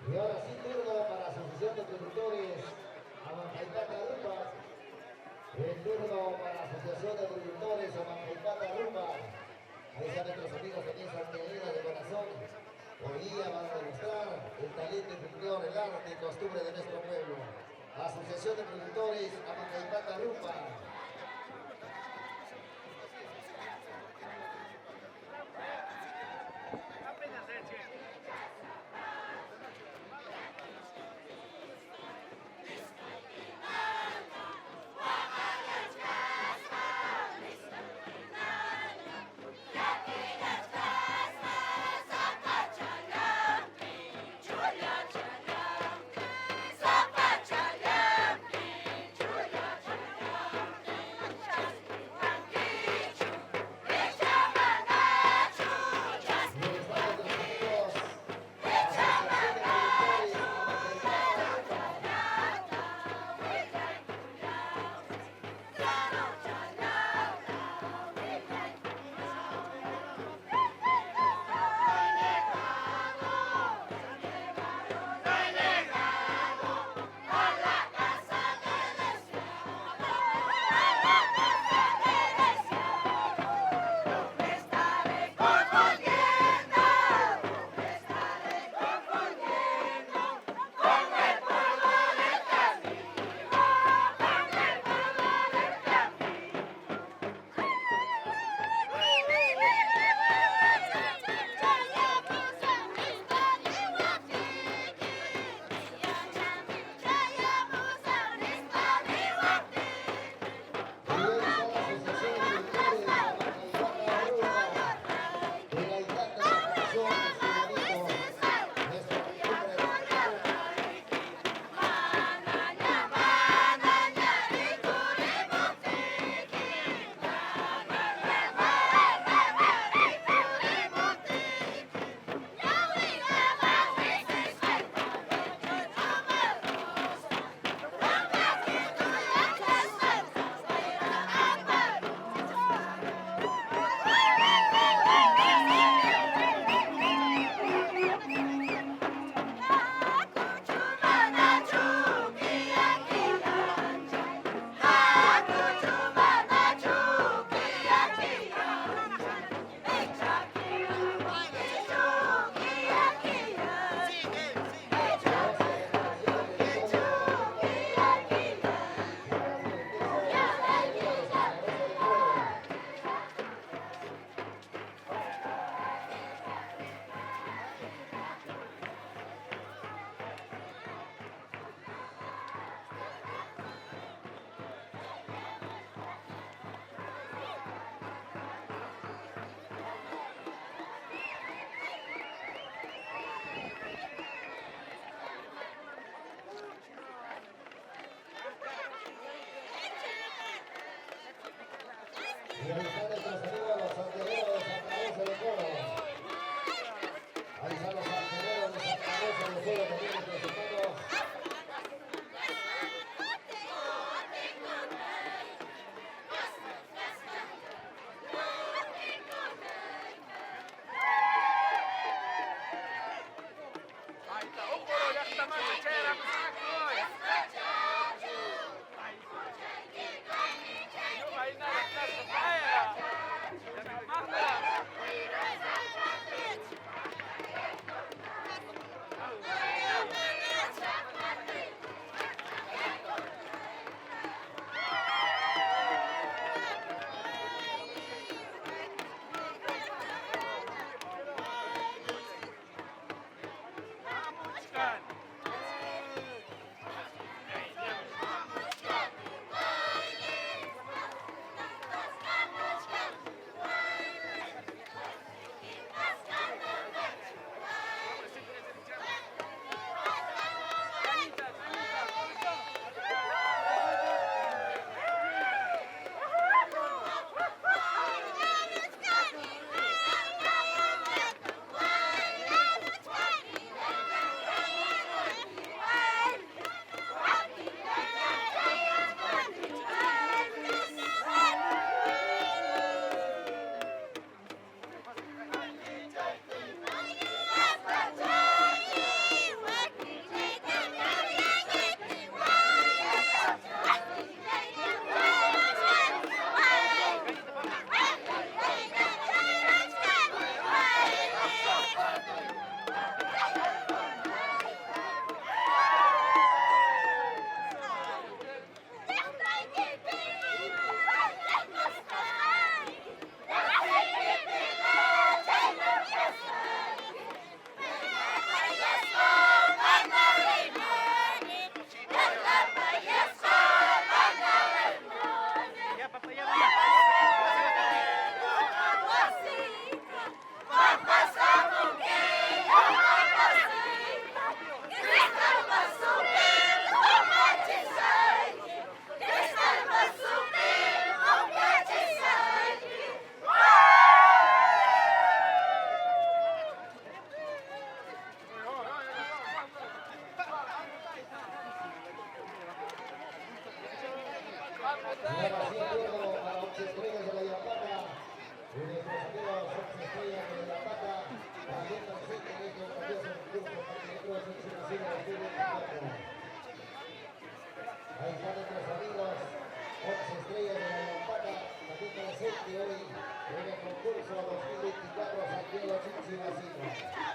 Y ahora sí, turno para la Asociación de Productores Amajaipata Rumba. El turno para la Asociación de Productores Amajaipata Rumba. Ahí están nuestros amigos que tienen santiagueros de corazón. Hoy día van a demostrar el talento y folclore, el arte y costumbre de nuestro pueblo. Asociación de Productores Amajaipata Rumba. Y ahí están nuestros amigos los santereros de Santa Rosa de Coro. Ahí están los santereros de Santa Rosa de Coro también nuestros hermanos. Ahí están nuestros amigos, 11 estrellas de la Lampana, también presente hoy en el concurso 2024 Santiago Chinchi Vacino.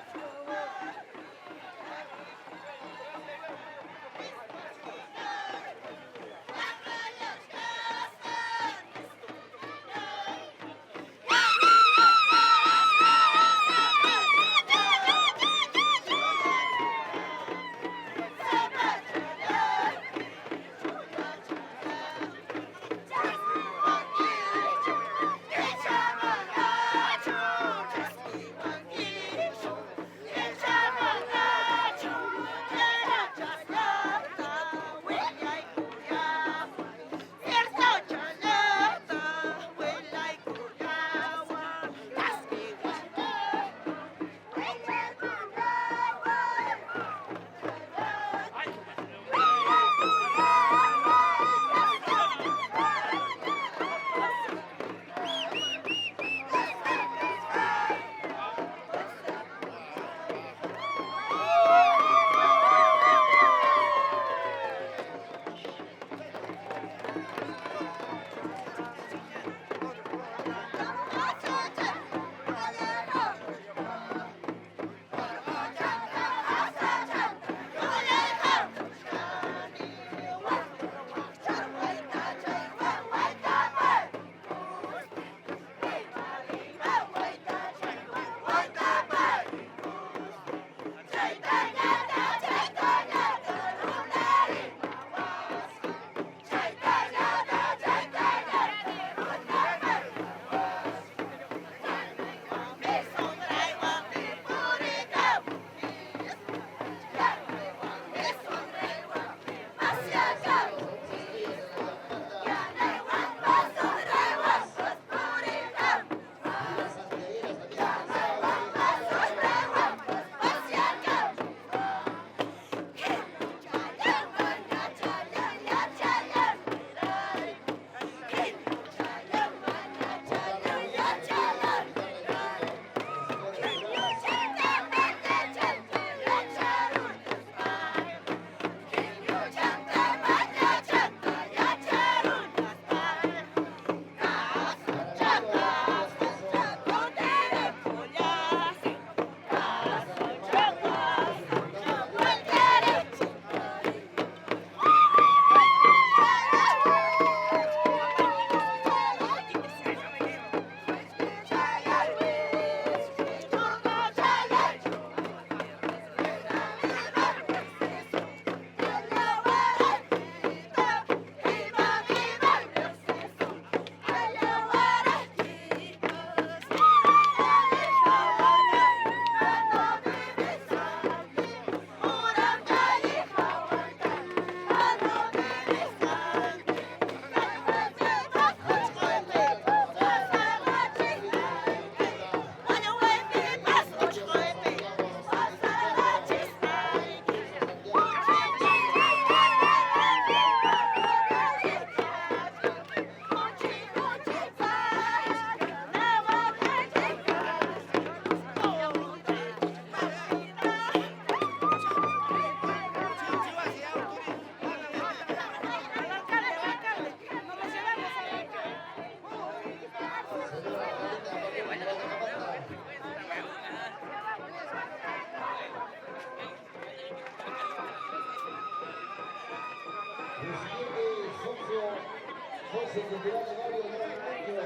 Sociocultural de Barrio Gran Refugio.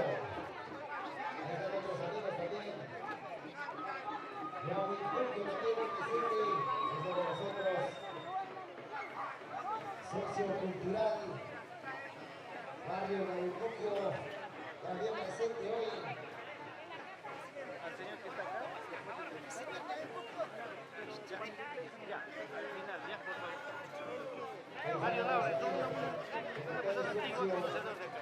Ahí están otros amigos también. Yahuinculco también presente desde nosotros. Sociocultural Barrio Gran Refugio también presente hoy. Al señor que está acá. Ya, al final, ya, por favor. Mario Laura, son los antiguos conocedores de acá.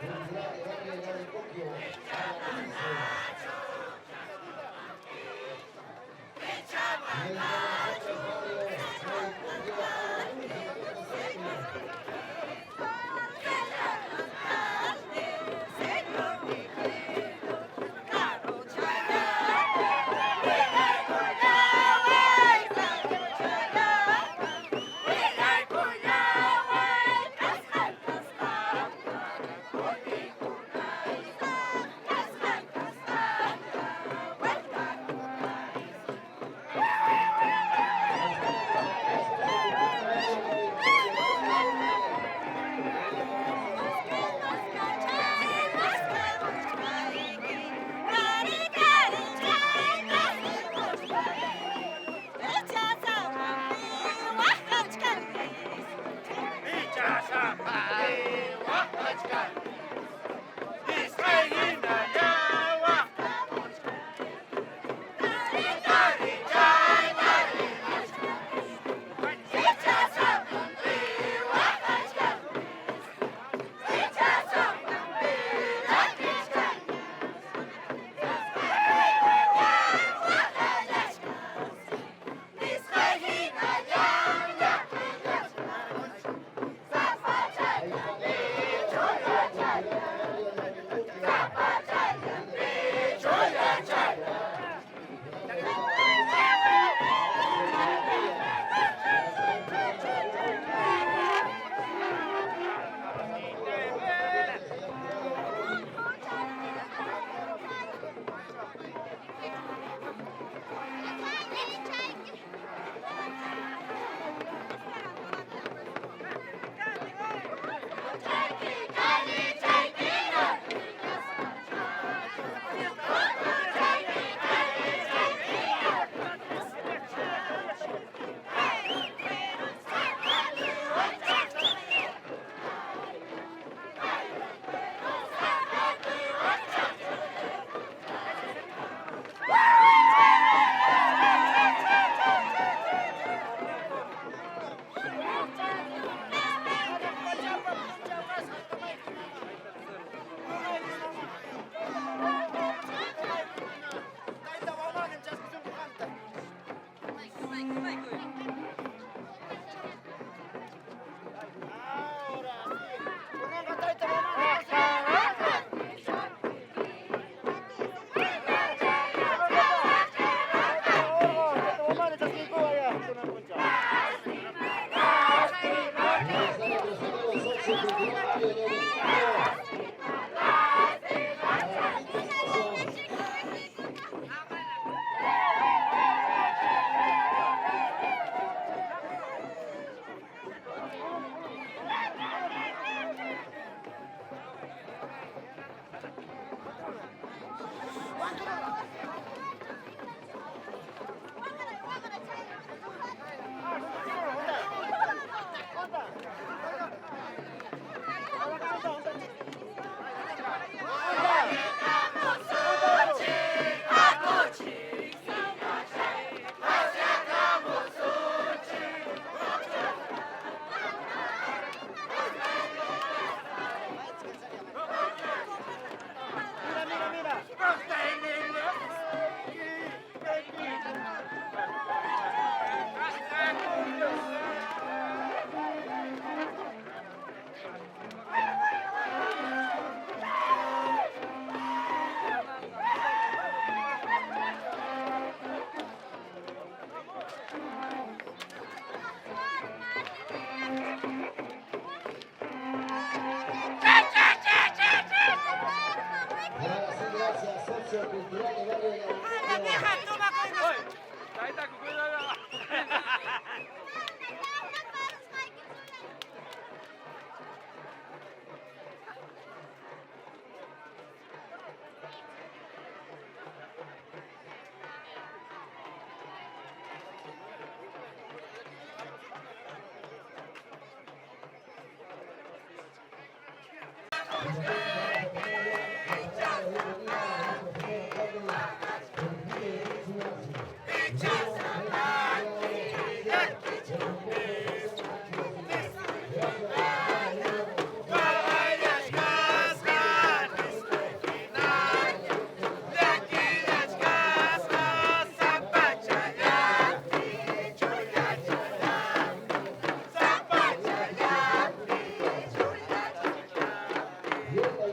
Y esta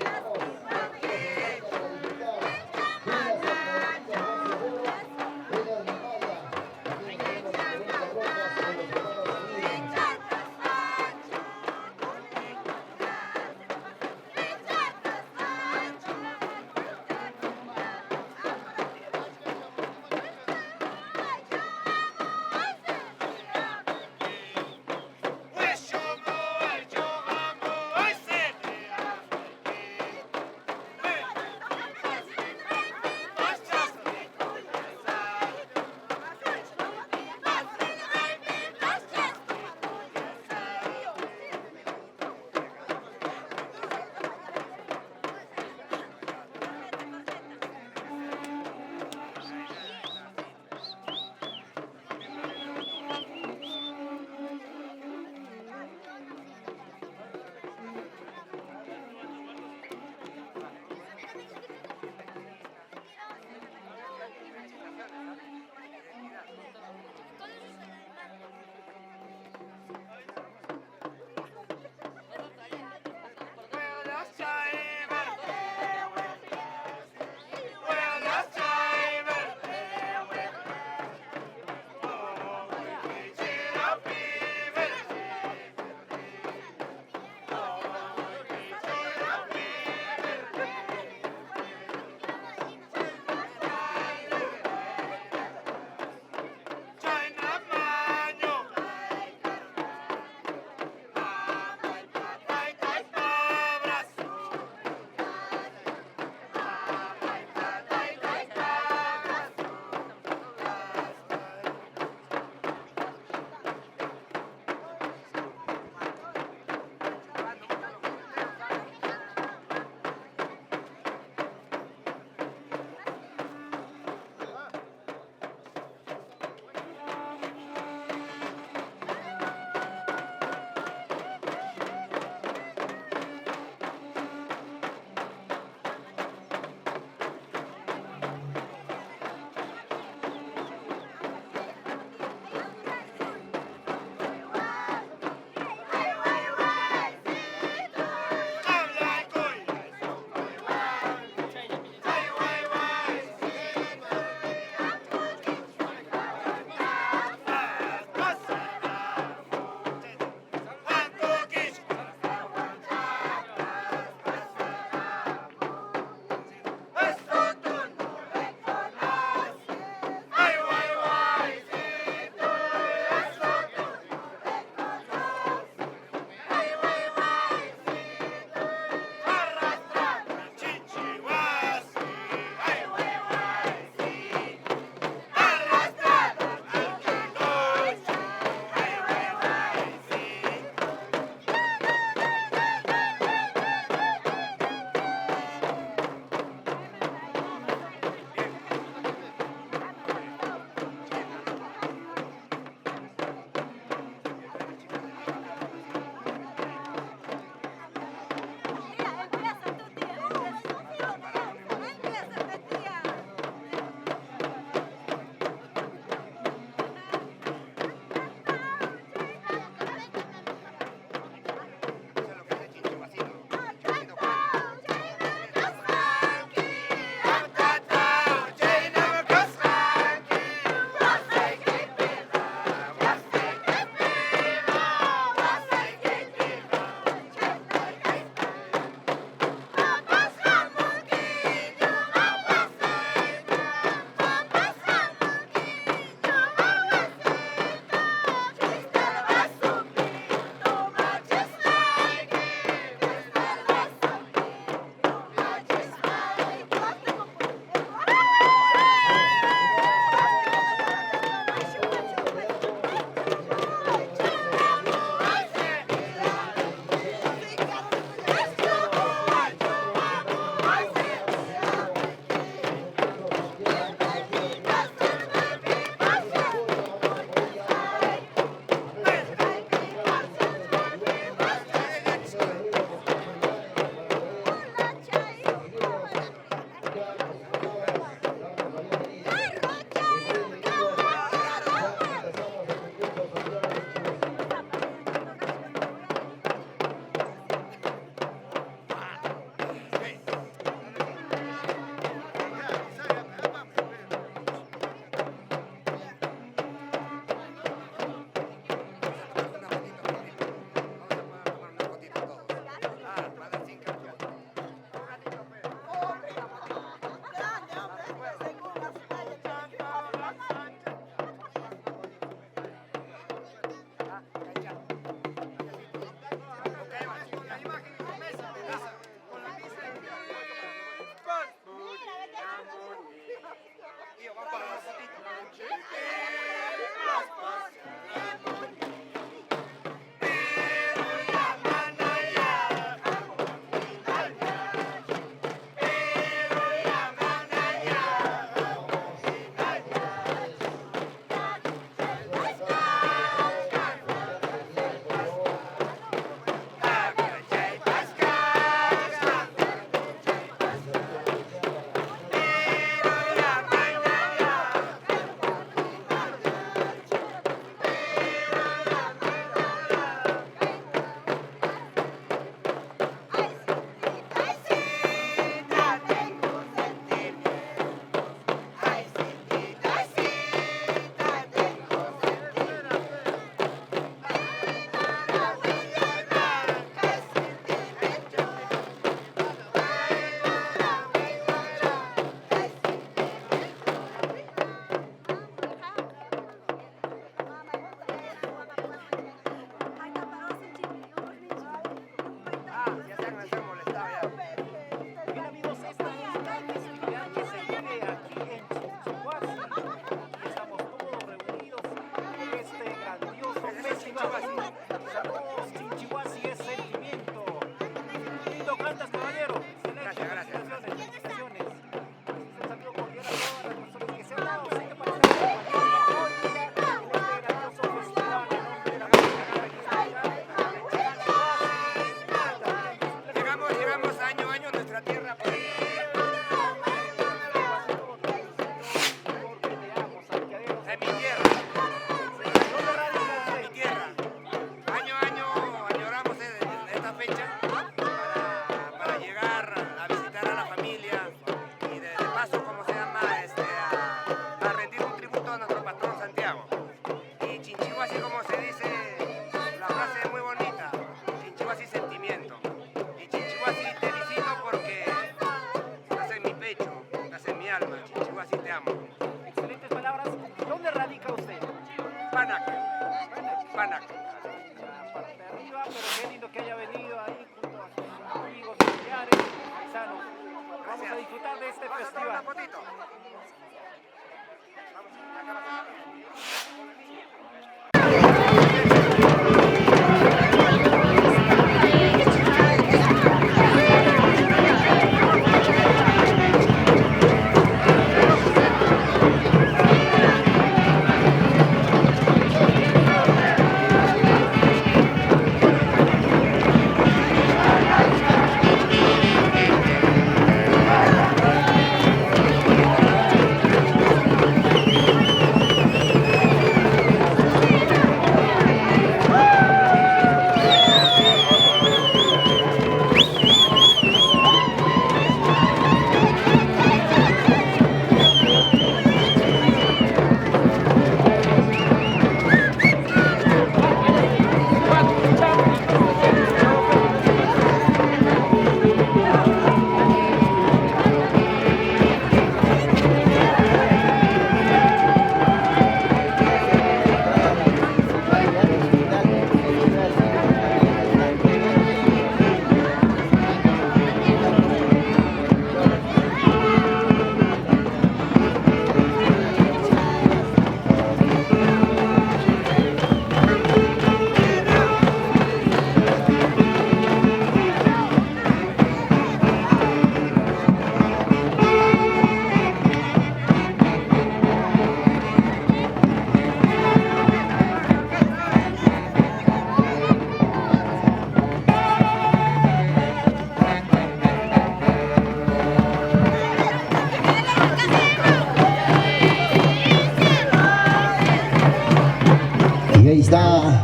Y ahí está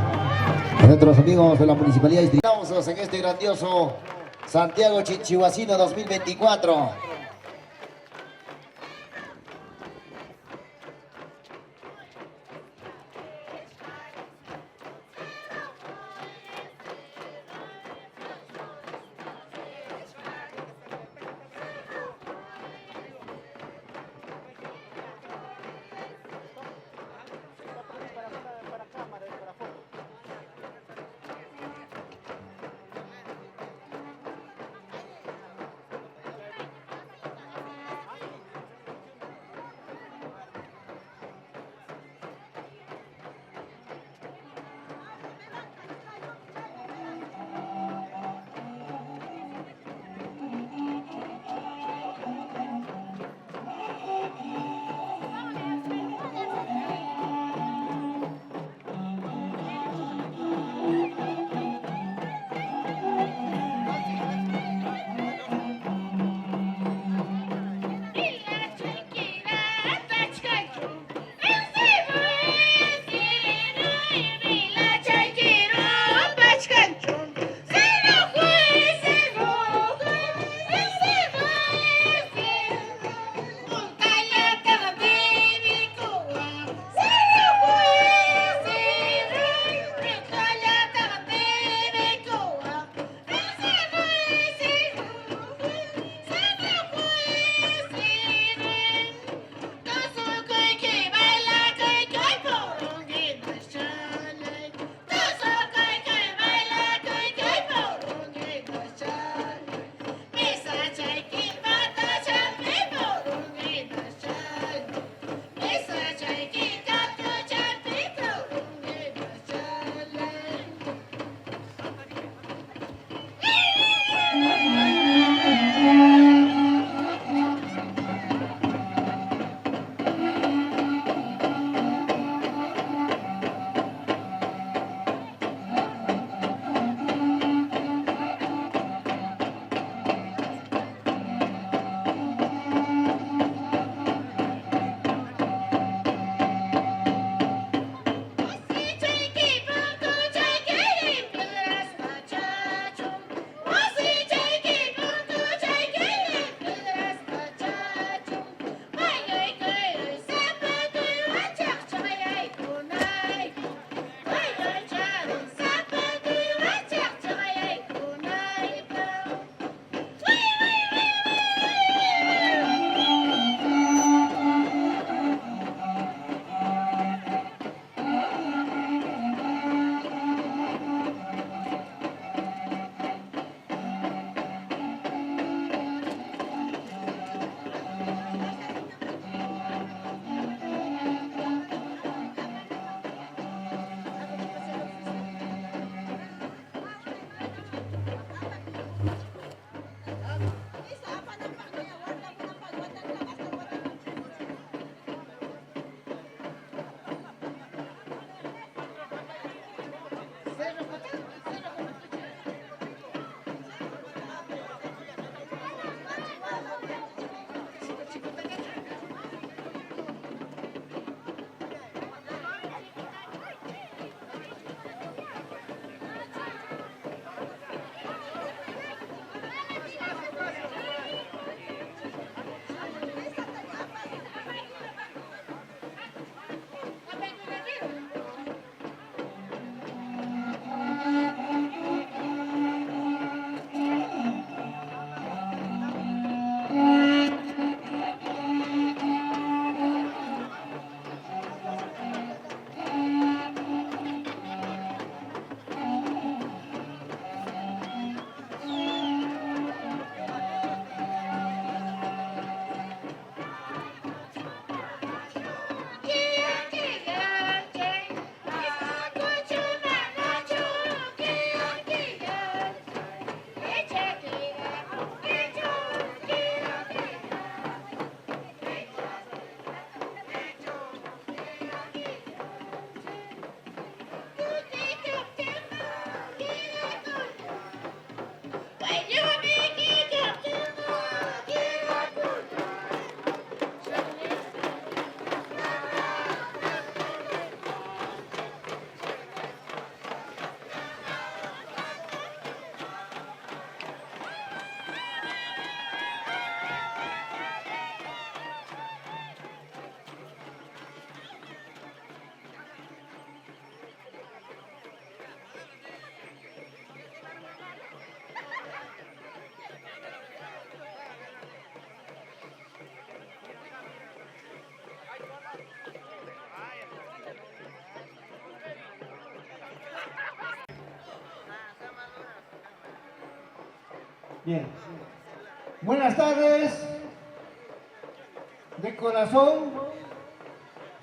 nuestros amigos de la Municipalidad de Distrital en este grandioso Santiago Chinchihuacino 2024. Bien. Buenas tardes. De corazón,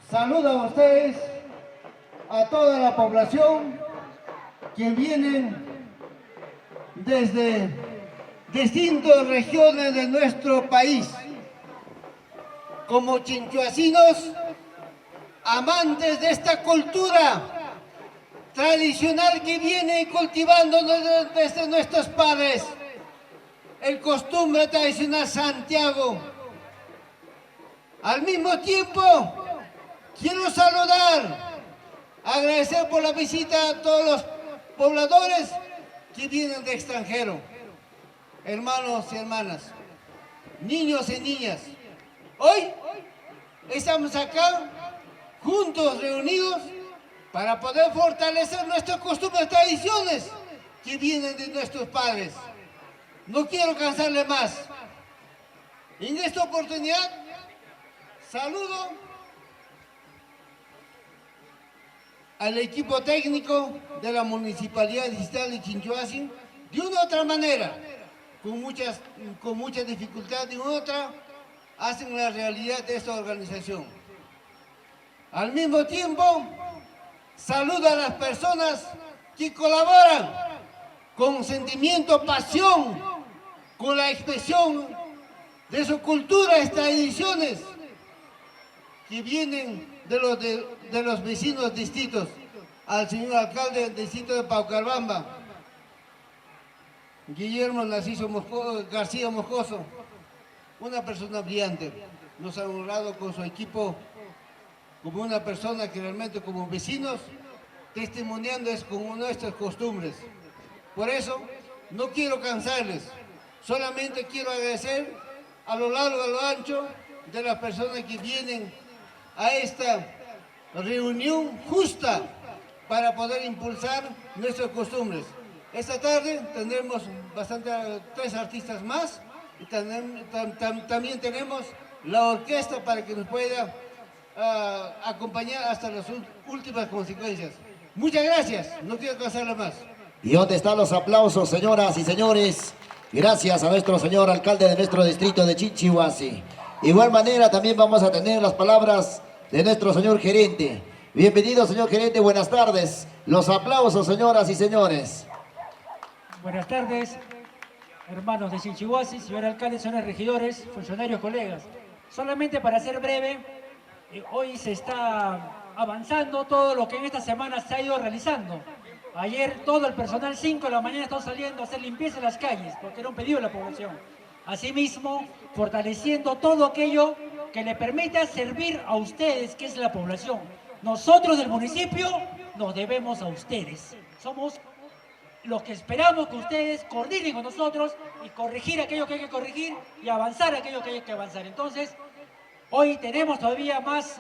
saludo a ustedes, a toda la población que vienen desde distintas regiones de nuestro país, como chinchuacinos, amantes de esta cultura tradicional que viene cultivando desde nuestros padres, el costumbre tradicional Santiago. Al mismo tiempo, quiero saludar, agradecer por la visita a todos los pobladores que vienen de extranjero, hermanos y hermanas, niños y niñas. Hoy estamos acá, juntos, reunidos, para poder fortalecer nuestras costumbres, tradiciones que vienen de nuestros padres. No quiero cansarle más. En esta oportunidad, saludo al equipo técnico de la Municipalidad Distrital de Chinchuasi, de una u otra manera, con mucha dificultad, de una u otra, hacen la realidad de esta organización. Al mismo tiempo, saludo a las personas que colaboran con sentimiento, pasión, con la expresión de su cultura, estas tradiciones que vienen de los vecinos distritos, al señor alcalde del distrito de Paucarbamba, Guillermo Narciso García Moscoso, una persona brillante, nos ha honrado con su equipo como una persona que realmente como vecinos, testimoniando es como nuestras costumbres. Por eso, no quiero cansarles, solamente quiero agradecer a lo largo y a lo ancho de las personas que vienen a esta reunión justa para poder impulsar nuestras costumbres. Esta tarde tendremos 3 artistas más y también tenemos la orquesta para que nos pueda acompañar hasta las últimas consecuencias. Muchas gracias, no quiero cansarle más. ¿Y dónde están los aplausos, señoras y señores? Gracias a nuestro señor alcalde de nuestro distrito de Chinchihuasi. De igual manera también vamos a tener las palabras de nuestro señor gerente. Bienvenido, señor gerente, buenas tardes. Los aplausos, señoras y señores. Buenas tardes, hermanos de Chinchihuasi, señor alcalde, señores regidores, funcionarios, colegas. Solamente para ser breve, hoy se está avanzando todo lo que en esta semana se ha ido realizando. Ayer todo el personal 5 de la mañana está saliendo a hacer limpieza en las calles, porque era un pedido de la población. Asimismo, fortaleciendo todo aquello que le permita servir a ustedes, que es la población. Nosotros del municipio nos debemos a ustedes. Somos los que esperamos que ustedes coordinen con nosotros y corregir aquello que hay que corregir y avanzar aquello que hay que avanzar. Entonces, hoy tenemos todavía más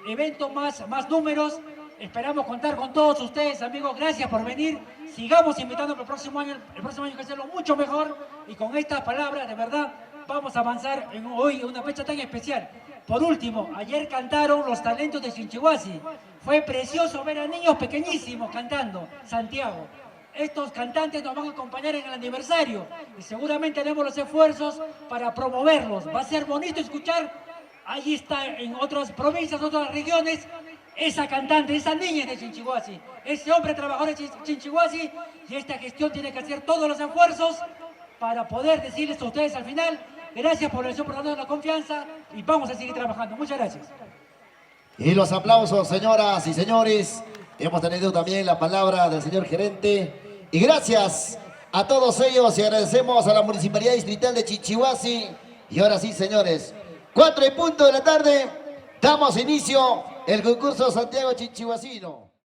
eventos, más números. Esperamos contar con todos ustedes, amigos. Gracias por venir. Sigamos invitando para el próximo año hay que hacerlo mucho mejor. Y con estas palabras, de verdad, vamos a avanzar hoy en una fecha tan especial. Por último, ayer cantaron los talentos de Chinchihuasi. Fue precioso ver a niños pequeñísimos cantando Santiago. Estos cantantes nos van a acompañar en el aniversario y seguramente haremos los esfuerzos para promoverlos. Va a ser bonito escuchar, allí está en otras provincias, otras regiones, esa cantante, esa niña de Chinchihuasi, ese hombre trabajador de Chinchihuasi, y esta gestión tiene que hacer todos los esfuerzos para poder decirles a ustedes al final, gracias por darnos la confianza y vamos a seguir trabajando. Muchas gracias. Y los aplausos, señoras y señores. Hemos tenido también la palabra del señor gerente. Y gracias a todos ellos y agradecemos a la Municipalidad Distrital de Chinchihuasi. Y ahora sí, señores, 4:00 de la tarde, damos inicio el concurso Santiago Chinchihuasino.